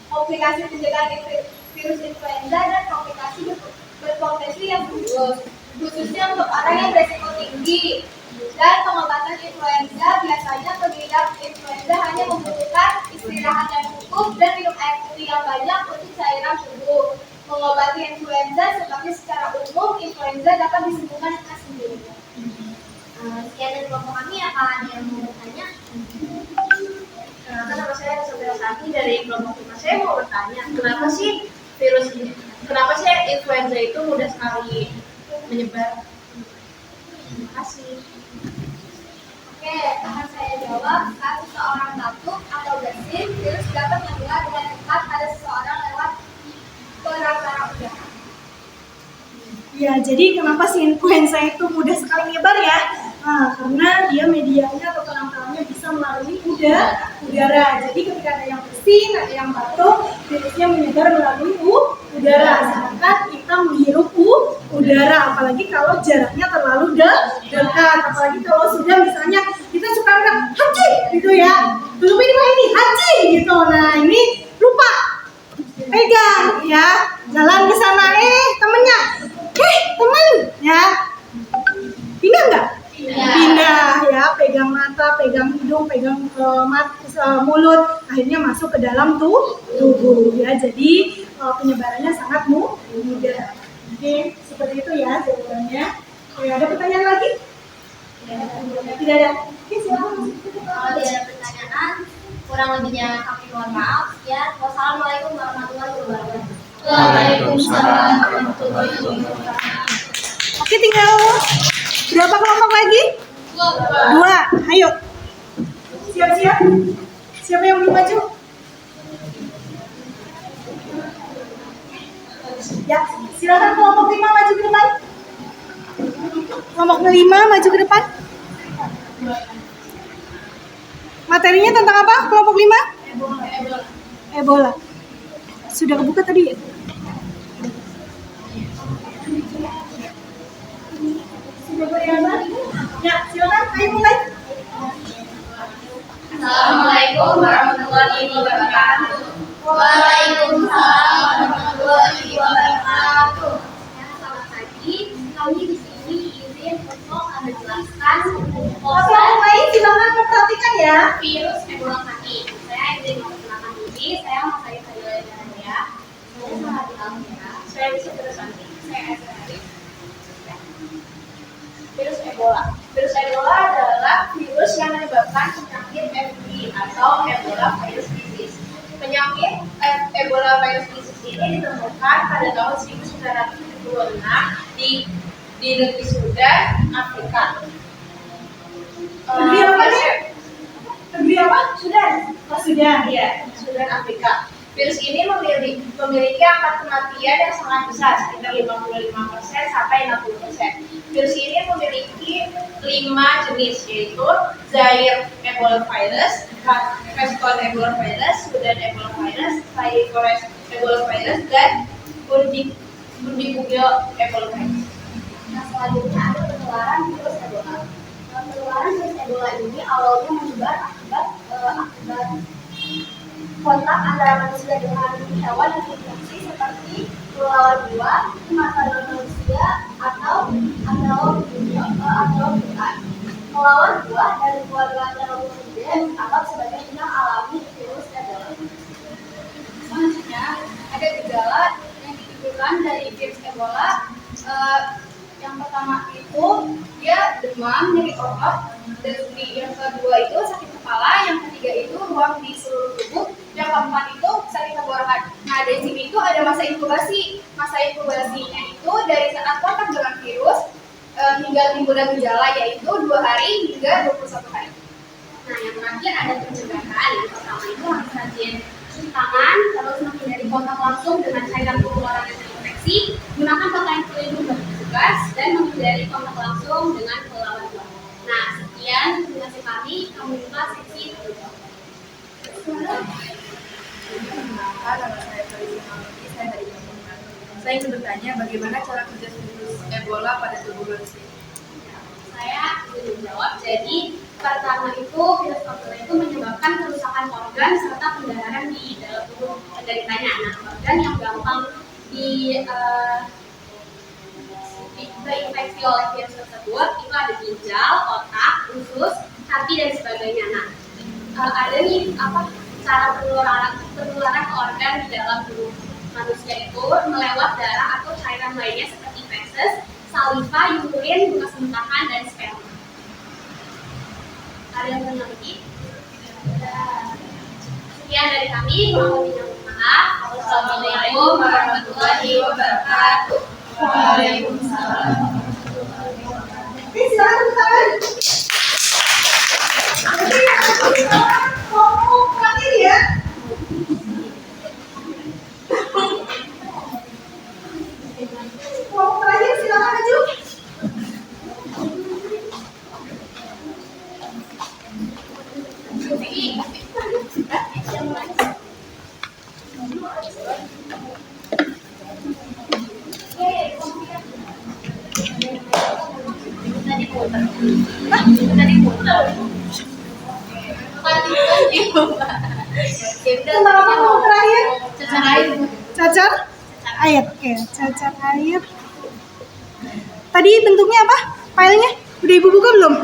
komplikasi pencegahan virus influenza, dan komplikasi berpotensi yang buruk, khususnya untuk orang yang beresiko tinggi. Dan pengobatan influenza biasanya pengidap influenza hanya membutuhkan istirahat yang cukup dan minum air putih yang banyak untuk cairan tubuh. Mengobati influenza sebabnya secara umum influenza dapat disembuhkan dengan sendirinya. Sekian dari kelompok kami, apa ada yang mau bertanya? Nama saya Saudara Sati dari kelompok 5. Saya mau bertanya, kenapa sih influenza itu mudah sekali menyebar? Terima kasih. Oke, akan saya jawab. Saat seseorang batuk atau bersin, virus dapat menular dengan cepat pada seseorang lewat perantara udara. Ya, jadi kenapa sih influenza itu mudah sekali menyebar ya? Nah, karena dia medianya atau perantaranya bisa melalui udara. Jadi ketika ada yang bersin, ada yang batuk, virusnya menyebar melalui udara. Sedangkan kita menghirup udara, apalagi kalau jaraknya terlalu dekat. Apalagi kalau sudah misalnya kita suka bilang haji gitu ya, belum ini haji gitu. Nah ini lupa pegang ya, jalan ke sana temennya, temen ya, pindah nggak? Pindah ya, pegang mata, pegang hidung, pegang mulut, akhirnya masuk ke dalam tubuh ya. Jadi penyebarannya sangat mudah. Oke, seperti itu ya jawabannya. Oke, ada pertanyaan lagi? Tidak ada. Oke, silakan. Kalau tidak ada pertanyaan, kurang lebihnya kami mohon maaf. Ya, wassalamualaikum warahmatullahi wabarakatuh. Waalaikumsalam warahmatullahi wabarakatuh. Oke, tinggal berapa kelompok lagi? 2. Ayo. Siap-siap. Siapa yang belum maju? Ya, silakan kelompok 5 maju ke depan. Kelompok 5 maju ke depan. Materinya tentang apa? Kelompok 5? Ebola. Sudah kebuka tadi ya? Ya, silakan. Ayo mulai. Assalamualaikum warahmatullahi wabarakatuh. Waalaikumsalam warahmatullahi wabarakatuh. Selamat pagi. Kami di sini izin untuk menjelaskan Oke, mulai. Silakan memperhatikan ya. virus Ebola kami. Saya izin memperkenalkan diri. Saya Mas Arif Fadila ya. Saya sangat kenal ya. Saya bisa Santi. Saya Esra. Virus Ebola. Virus Ebola adalah virus yang menyebabkan penyakit MV atau Ebola virus disease. Penyakit Ebola virus disease ini ditemukan pada tahun 1976 di negeri Sudan, Afrika. Negeri apa nih? Negeri apa? Sudan. Oh, Sudan. Iya, Sudan, Afrika. Virus ini memiliki angka kematian yang sangat besar, sekitar 55% sampai 60%. Virus ini memiliki 5 jenis, yaitu Zaire Ebola virus, Western Ebola virus, Sudan Ebola virus, Forest Ebola virus, dan Bundibugyo Ebola virus. Nah, selanjutnya ada penularan virus Ebola. Penularan virus Ebola ini awalnya menyebar akibat kontak antara manusia dengan hewan yang terinfeksi seperti kelelawar buah, makanan manusia, atau bukan. Kelelawar buah dari keluarga Teropoda dianggap sebagai inang alami virus Ebola. Selanjutnya ada gejala yang ditimbulkan dari virus Ebola. Yang pertama itu dia demam, nyeri otot, dan yang kedua itu sakit kepala, yang ketiga itu ruam di seluruh tubuh, yang keempat itu sakit tenggorokan. Nah, dari sini itu ada masa inkubasi. Masa inkubasinya itu dari saat kontak dengan virus hingga timbulnya gejala, yaitu 2 hari hingga 21 hari. Nah, yang terakhir ada pencegahan. Yang pertama itu harus rajin cuci tangan, terus menghindari kontak langsung dengan cairan tubuh orang yang terinfeksi, gunakan pakaian pelindung bagi petugas, dan menghindari kontak langsung dengan kelelawar buah. Nah, sekian tugas kami buka seksi Perkenalkan, nama saya Felicia Maliki, saya dari Jakarta. Saya ingin bertanya bagaimana cara kerja virus Ebola pada tubuh manusia. Saya ingin menjawab. Jadi pertama itu virus Ebola itu menyebabkan kerusakan organ serta pendarahan di dalam tubuh penderitanya. Nah, organ yang gampang terinfeksi oleh virus tersebut itu ada ginjal, otak, usus, hati dan sebagainya. Nah, ada nih cara penularan organ di dalam tubuh manusia itu melewat darah atau cairan lainnya seperti feses, saliva, urin, bekas muntahan dan sperma. Ada yang mau lagi? Sekian dari kami. Mohon maaf. Wassalamualaikum warahmatullahi wabarakatuh. Waalaikumsalam. Silakan tangan. Jadi ngomong terakhir ya. Ngomong terakhir silakan maju. Ngomong terakhir. Cacar air. Cacar air. Oke, cacar air. Tadi bentuknya apa? Filenya udah ibu buka belum?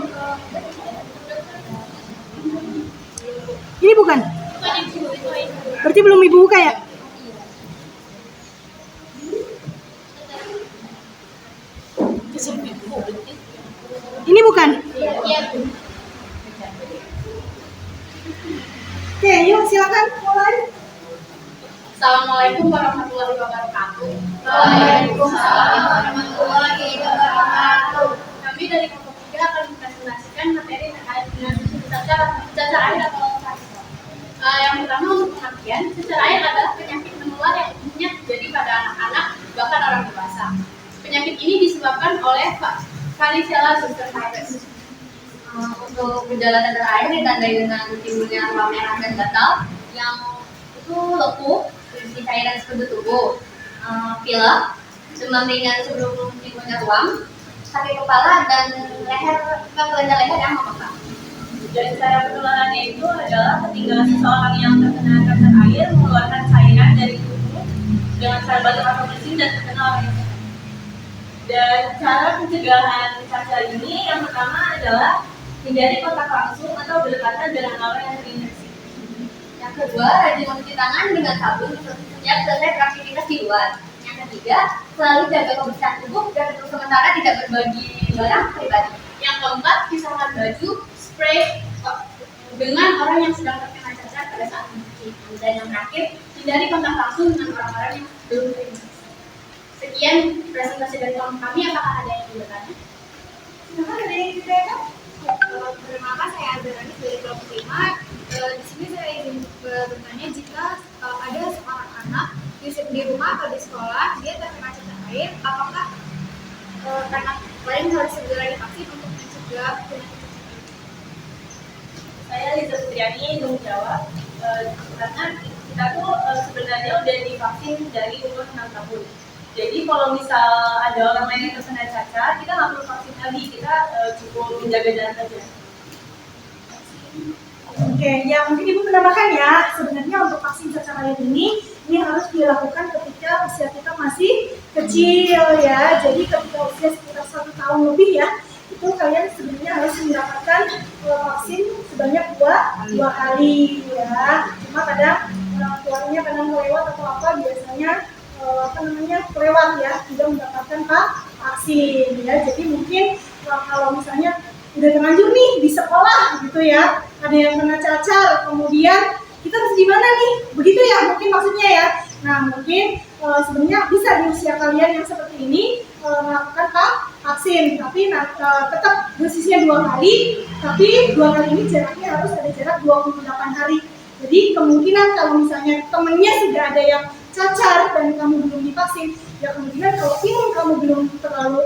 Ini bukan? Berarti belum ibu buka ya? Ini bukan? Oke, yuk silakan mulai. Assalamualaikum warahmatullahi wabarakatuh. Waalaikumsalam warahmatullahi wabarakatuh. Kami dari kelompok 3 akan mempresentasikan materi terkait dengan cacar air atau varicella. Yang pertama untuk pengertian, cacar air adalah penyakit menular yang umumnya terjadi pada anak-anak bahkan orang dewasa. Penyakit ini disebabkan oleh varicella zoster virus. Untuk gejala cacar air ditandai dengan timbulnya ruam merah dan gatal yang itu lepuh di cairan sekujur tubuh, pilek, demam ringan sebelum timbulnya ruam, sakit kepala dan kelainan leher yang membengkak. Dan cara penularannya itu adalah ketika seseorang yang terkena cacar air mengeluarkan cairan dari tubuh dengan cara batuk atau bersin dan terkena oleh infeksi. Dan cara pencegahan cacar ini yang pertama adalah hindari kontak langsung atau berdekatan dengan orang yang terinfeksi. Yang kedua, rajin mencuci tangan dengan sabun setiap selesai beraktivitas di luar. Yang ketiga, selalu jaga kebersihan tubuh dan untuk sementara tidak berbagi barang pribadi. Yang keempat, pisahkan baju, spray dengan orang yang sedang terkena cacar pada saat mencuci. Dan yang terakhir, hindari kontak langsung dengan orang-orang yang belum terinfeksi. Sekian presentasi dari kelompok kami. Apakah ada yang ingin bertanya? Silakan, ada yang ditanyakan? Perkenalkan, saya Azharani dari kelompok 5. Di sini saya ingin bertanya jika ada seorang anak di rumah atau di sekolah dia terkena cacar air, apakah anak lain harus segera divaksin untuk mencegah penyakit cacar air? Saya Liza Sutriani ingin menjawab karena kita tuh sebenarnya udah divaksin dari umur 6 tahun. Jadi kalau misal ada orang lain yang terkena cacar, kita nggak perlu vaksin lagi, kita cukup menjaga jarak saja. Oke, ya mungkin Ibu menambahkan ya, sebenarnya untuk vaksin cacar air ini harus dilakukan ketika usia kita masih kecil ya. Jadi ketika usia sekitar 1 tahun lebih ya, itu kalian sebenarnya harus mendapatkan vaksin sebanyak dua kali ya. Cuma kadang orang tuanya kadang melewat atau apa, biasanya kelewat ya, tidak mendapatkan vaksin ya. Jadi mungkin kalau misalnya udah terlanjur nih di sekolah gitu ya, ada yang kena cacar, kemudian kita harus gimana nih, begitu ya mungkin maksudnya ya. Nah mungkin sebenarnya bisa di usia kalian yang seperti ini melakukan vaksin, tapi tetap dosisnya 2 kali, tapi 2 kali ini jaraknya harus ada jarak 28 hari. Jadi kemungkinan kalau misalnya temennya sudah ada yang cacar dan kamu belum divaksin, ya kemungkinan kalau imun kamu belum terlalu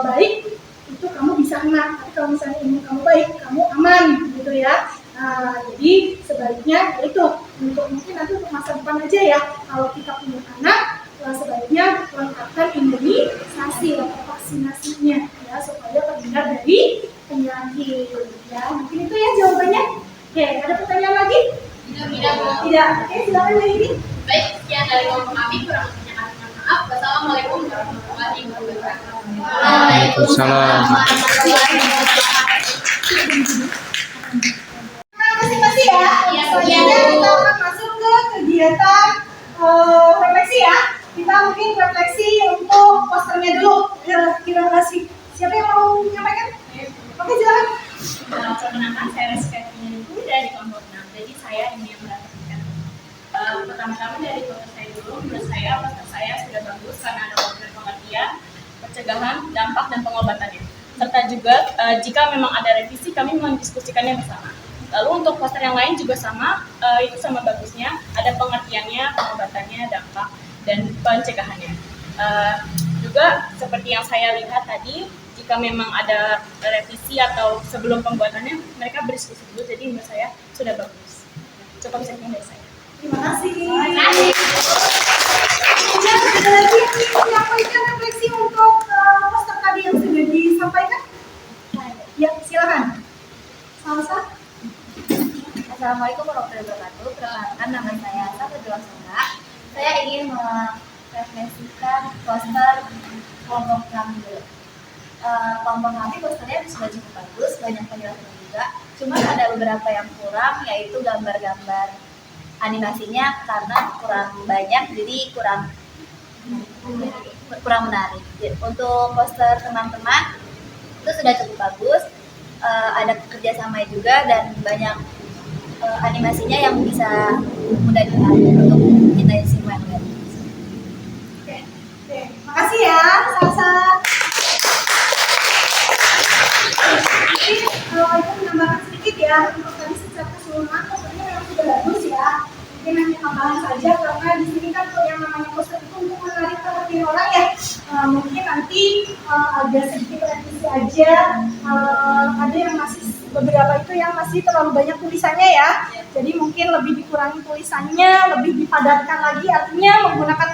baik, itu kamu bisa kena. Tapi kalau misalnya imun kamu baik, kamu aman gitu ya. Nah, jadi sebaiknya itu untuk mungkin nanti untuk masa depan aja ya. Kalau kita punya anak, sebaiknya lengkapkan imunisasi atau vaksinasinya ya supaya terhindar dari penyakit. Ya, mungkin itu ya jawabannya. Oke, ada pertanyaan lagi? Tidak. Tidak. Oke, silakan dari ini. Baik, sekian dari kelompok kami. Kurang lebihnya kami mohon maaf. Wassalamualaikum warahmatullahi wabarakatuh. Waalaikumsalam. Terima kasih ya. Selanjutnya kita akan masuk ke kegiatan refleksi ya. Kita mungkin refleksi untuk posternya dulu. Terima kasih. Siapa yang mau menyampaikan? Oke, silakan. Perkenalkan, saya Rizky Puri dari kelompok 6. Jadi saya ingin melakukan pertama-tama dari poster saya dulu. Menurut saya poster saya sudah bagus karena ada poster pengertian, pencegahan, dampak, dan pengobatannya. Serta juga jika memang ada revisi, kami mendiskusikannya bersama. Lalu untuk poster yang lain juga sama, itu sama bagusnya, ada pengertiannya, pengobatannya, dampak, dan pencegahannya. Juga seperti yang saya lihat tadi, jika memang ada revisi atau sebelum pembuatannya, mereka berdiskusi dulu, jadi menurut saya sudah bagus. Cukup sekian dari saya. Terima kasih. Kemudian ada lagi yang ingin menyampaikan refleksi untuk poster tadi yang sudah disampaikan? Ya, silakan. Salsa. Assalamualaikum warahmatullahi wabarakatuh. Perkenalkan, nama saya Satu Dewasara. Saya ingin merefleksikan poster kelompok kami dulu. Kelompok kami posternya sudah cukup bagus, banyak penjelasan juga. Cuma ada beberapa yang kurang, yaitu gambar-gambar animasinya karena kurang banyak, jadi kurang menarik. Untuk poster teman-teman itu sudah cukup bagus, ada kerjasama juga dan banyak animasinya yang bisa mudah dilihat untuk kita semua yang lihat. Oke, makasih ya, Salsa. Jadi itu menambahkan sedikit ya untuk tadi secara keseluruhan posternya memang sudah bagus ya. Mungkin hanya tambahan saja karena di sini kan yang namanya poster itu untuk menarik perhatian orang ya. Mungkin nanti agak sedikit revisi aja. Ada yang masih beberapa itu yang masih terlalu banyak tulisannya ya. Jadi mungkin lebih dikurangi tulisannya, lebih dipadatkan lagi, artinya menggunakan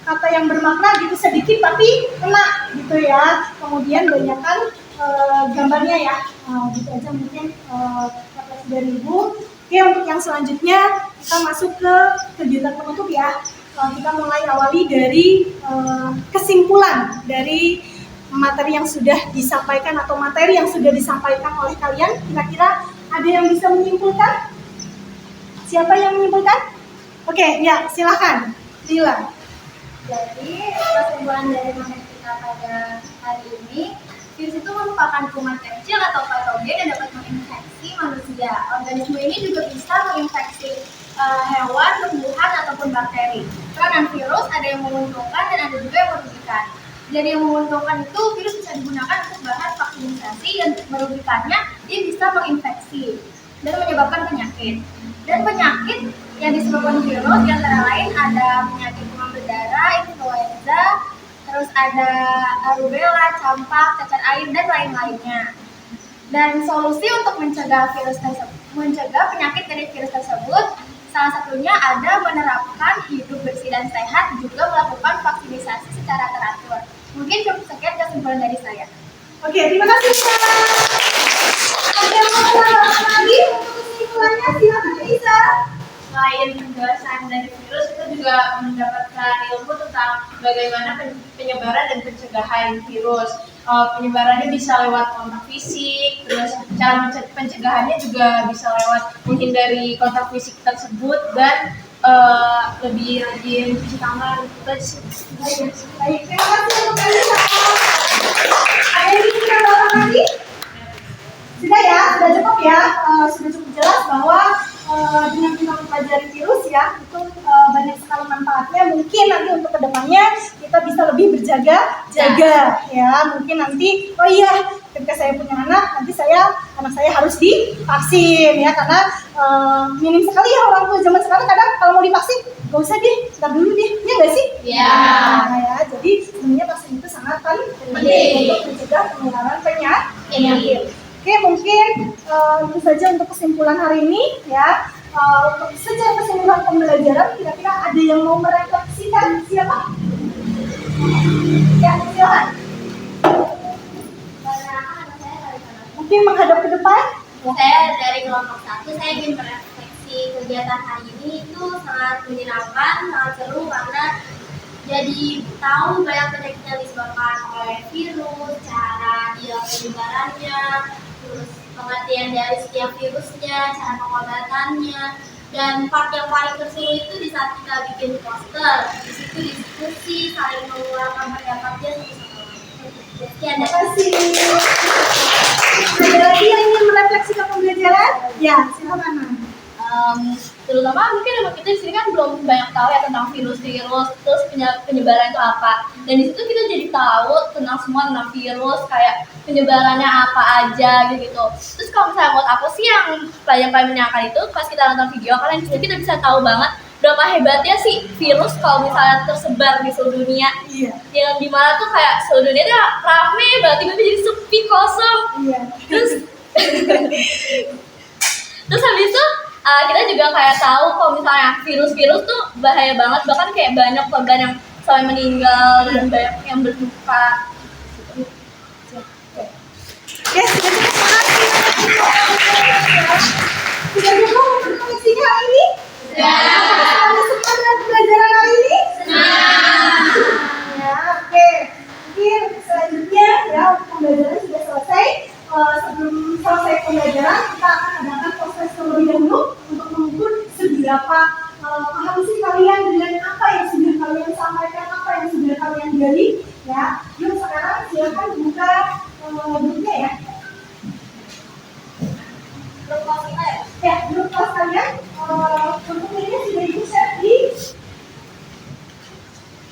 kata yang bermakna gitu sedikit tapi kena gitu ya. Kemudian banyakkan gambarnya ya. Gitu aja mungkin refleksi dari Ibu. Oke, untuk yang selanjutnya kita masuk ke kegiatan penutup ya. Kita mulai awali dari kesimpulan dari materi yang sudah disampaikan atau materi yang sudah disampaikan oleh kalian. Kira-kira ada yang bisa menyimpulkan? Siapa yang menyimpulkan? Oke, ya silakan. Lila. Jadi kesimpulan dari materi kita pada hari ini, virus itu merupakan kuman kecil atau patogen yang dapat menginfeksi manusia. Organisme ini juga bisa menginfeksi hewan, tumbuhan, ataupun bakteri. Peranan virus ada yang menguntungkan dan ada juga yang merugikan. Dari yang menguntungkan itu, virus bisa digunakan untuk bahan vaksinasi dan merugikannya, dia bisa menginfeksi dan menyebabkan penyakit. Dan penyakit yang disebabkan virus antara lain ada penyakit demam berdarah, influenza, terus ada rubella, campak, cacar air, dan lain-lainnya. Dan solusi untuk mencegah penyakit dari virus tersebut, salah satunya ada menerapkan hidup bersih dan sehat, juga melakukan vaksinasi secara teratur. Mungkin cukup sekian kesimpulan dari saya. Oke, terima kasih. Ada yang mau menambahkan lagi untuk kesimpulannya? Silakan Isa. Selain penjelasan dari virus, kita juga mendapatkan ilmu tentang bagaimana penyebaran dan pencegahan virus. Penyebarannya bisa lewat kontak fisik, terus cara pencegahannya juga bisa lewat menghindari kontak fisik tersebut dan lebih rajin cuci tangan. Baik, terima kasih untuk kalian. Ada yang ingin menambahkan lagi? Sudah ya, sudah cukup ya. Sudah cukup jelas bahwa dengan kita mempelajari virus ya, itu banyak sekali manfaatnya. Mungkin nanti untuk kedepannya kita bisa lebih berjaga-jaga ya. Mungkin nanti, oh iya, ketika saya punya anak, nanti anak saya harus divaksin ya, karena minim sekali ya orang tua zaman sekarang kadang kalau mau divaksin, gak usah deh, ntar dulu deh, ya nggak sih? Iya. Nah, ya, jadi sebenarnya vaksin itu sangat penting untuk mencegah penularan penyakit. Oke, mungkin itu saja untuk kesimpulan hari ini ya. Untuk secara kesimpulan pembelajaran, kira-kira ada yang mau merefleksikan? Siapa? Ya, silakan. Mungkin menghadap ke depan. Saya dari kelompok 1, saya ingin merefleksi kegiatan hari ini itu sangat menyenangkan, sangat seru karena jadi tahu banyak penyakit yang disebabkan oleh virus, cara dia penyebarannya, terus pengertian dari setiap virusnya, cara pengobatannya, dan part yang paling terseru itu di saat kita bikin poster. Di situ diskusi, saling mengeluarkan pendapatnya satu sama lain. Sekian, Terima kasih. Ada lagi yang ingin merefleksikan pembelajaran? Ya, silakan. Terutama mungkin emang kita di sini kan belum banyak tahu ya tentang virus-virus, terus penyebaran itu apa. Dan di situ kita jadi tahu tentang semua tentang virus, kayak penyebarannya apa aja gitu. Terus kalau misalnya buat aku sih yang paling menyenangkan itu pas kita nonton video, karena di situ kita bisa tahu banget berapa hebatnya sih virus kalau misalnya tersebar di seluruh dunia. Iya. Yang dimana tuh kayak seluruh dunia tuh rame banget, tiba-tiba jadi sepi, kosong. Iya. Terus habis itu kita juga kayak tahu kalau misalnya virus-virus tuh bahaya banget, bahkan kayak banyak korban yang sampai meninggal dan banyak yang berduka. Oke, sudah cukup, makasih. Sudah cukup untuk refleksinya hari ini? Ada semangat pelajaran hari ini? Ya, oke. Mungkin selanjutnya ya, untuk pembelajaran sudah selesai. Sebelum selesai pembelajaran, kita akan adakan proses terlebih dahulu untuk mengukur seberapa paham sih kalian dengan apa yang sudah kalian sampaikan, apa yang sudah kalian gali. Ya, yuk sekarang silakan buka grupnya ya. Grup kelas kita ya? Ya, grup kelas kalian. Untuk ini sudah di-share di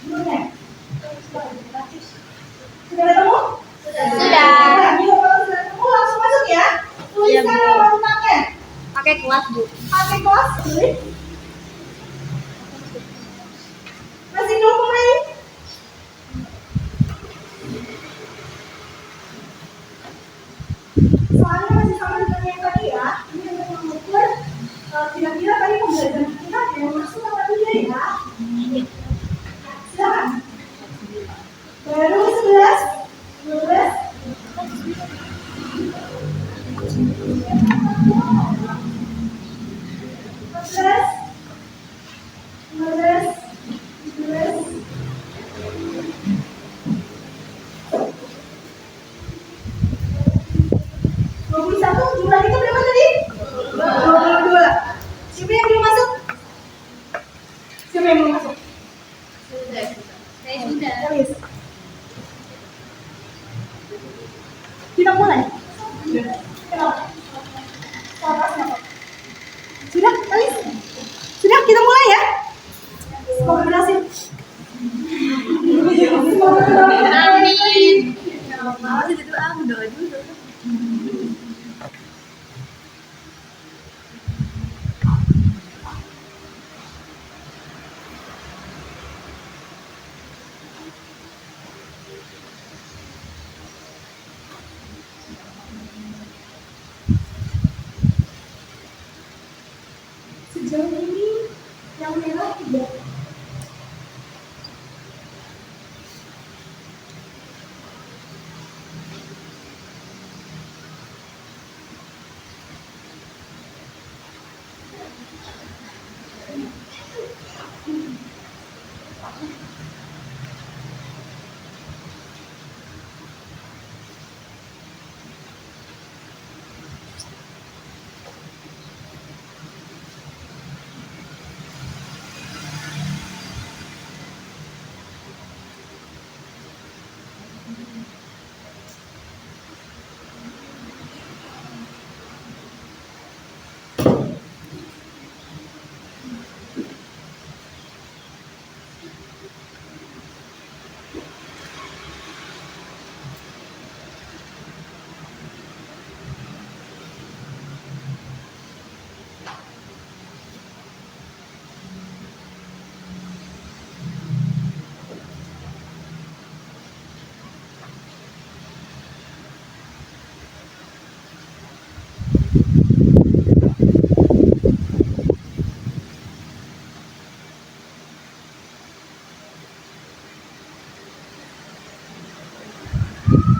grupnya. Sudah ketemu? Sudah. Kalau sudah ketemu langsung masuk ya. Tuliskan nama tentangnya. Pakai kelas, Bu. Pakai kelas, boleh? Masih 0 pemain? Soalnya masih sama dengan yang tadi ya. Ini untuk mengukur kira-kira tadi pembelajaran kita ada yang masuk apa tidak ya. Silakan. Baru 11, 12. Jumlah kita berapa tadi? 22. Siapa yang belum masuk? Siapa yang belum masuk? Saya sudah. Tulis. Kita mulai. Kenapa? Sudah, tulis. Sudah, kita mulai ya. Semoga berhasil. Semoga berhasil. Amin. Malah itu doa dulu. Sejauh ini yang merah tidak. Sejauh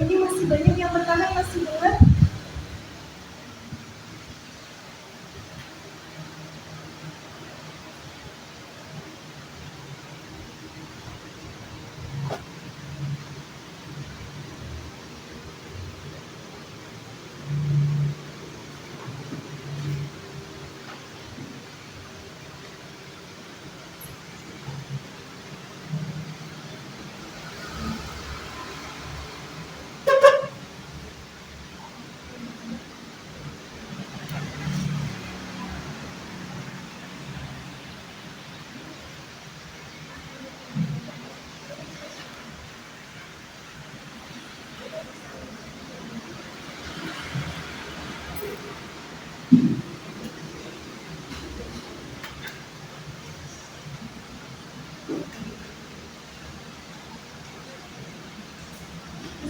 ini masih banyak yang bertanya, masih dengar?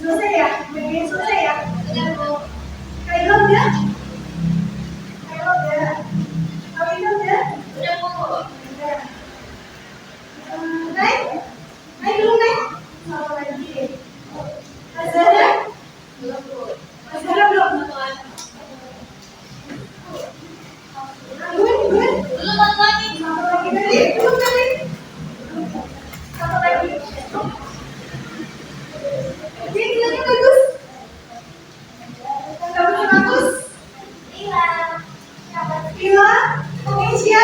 Selesai ya? Media selesai ya? Sudah, Bu. Kaila udah? Kaila udah? Kaila udah? Sudah, Bu. Udah. Naik? Naik dulu, naik? Satu lagi. Azara? Belum, Bu. Azara belum? Gue? Belum, satu lagi. Satu lagi tadi? Belum tadi? Satu lagi. Jadi nilainya bagus. Bagus. Iya. Lila, Indonesia,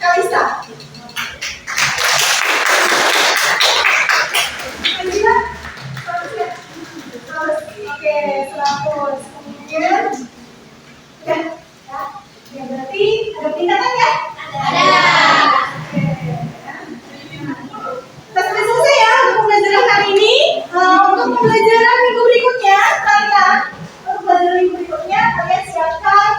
Kalista. Kalista, oke, 100. Kemudian, udah, ya berarti ada peningkatan ya? Ada. Oke. Kita sampai selesai ya untuk pembelajaran hari ini. Untuk pembelajaran minggu berikutnya, kalian siapkan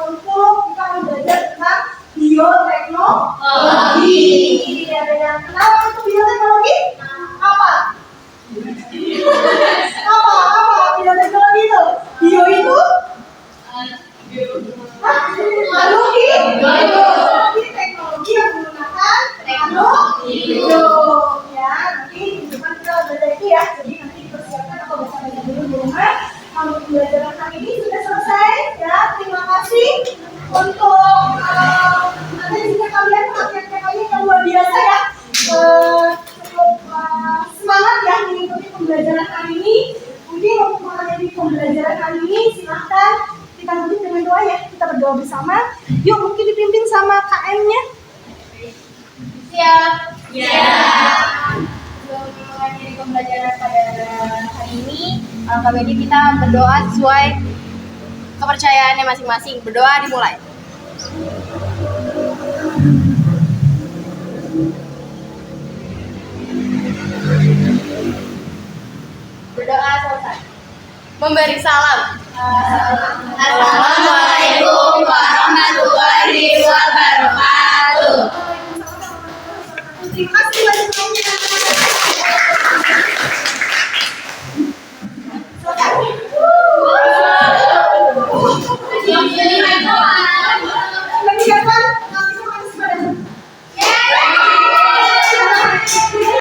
untuk kita belajar tentang bioteknologi. Jadi ada yang kenal untuk bioteknologi? Apa? Apa bioteknologi itu? Bio itu? Makhluk hidup. Teknologi yang menggunakan teknologi hidup. Ya, nanti di depan kita belajar itu ya. Jadi nanti persiapkan atau baca dulu di rumah. Kalau pembelajaran hari ini sudah selesai ya. Terima kasih untuk nanti jika kalian prakteknya kalian yang luar biasa ya. Cukup semangat ya mengikuti pembelajaran hari ini. Mungkin untuk menghadiri pembelajaran hari ini silahkan kita tutup dengan doa ya. Kita berdoa bersama. Yuk mungkin dipimpin sama KM-nya. Siap. Ya. Sebelum mengakhiri pembelajaran pada hari ini, alangkah baiknya kita berdoa sesuai kepercayaannya masing-masing. Berdoa dimulai. Berdoa selesai. Memberi salam.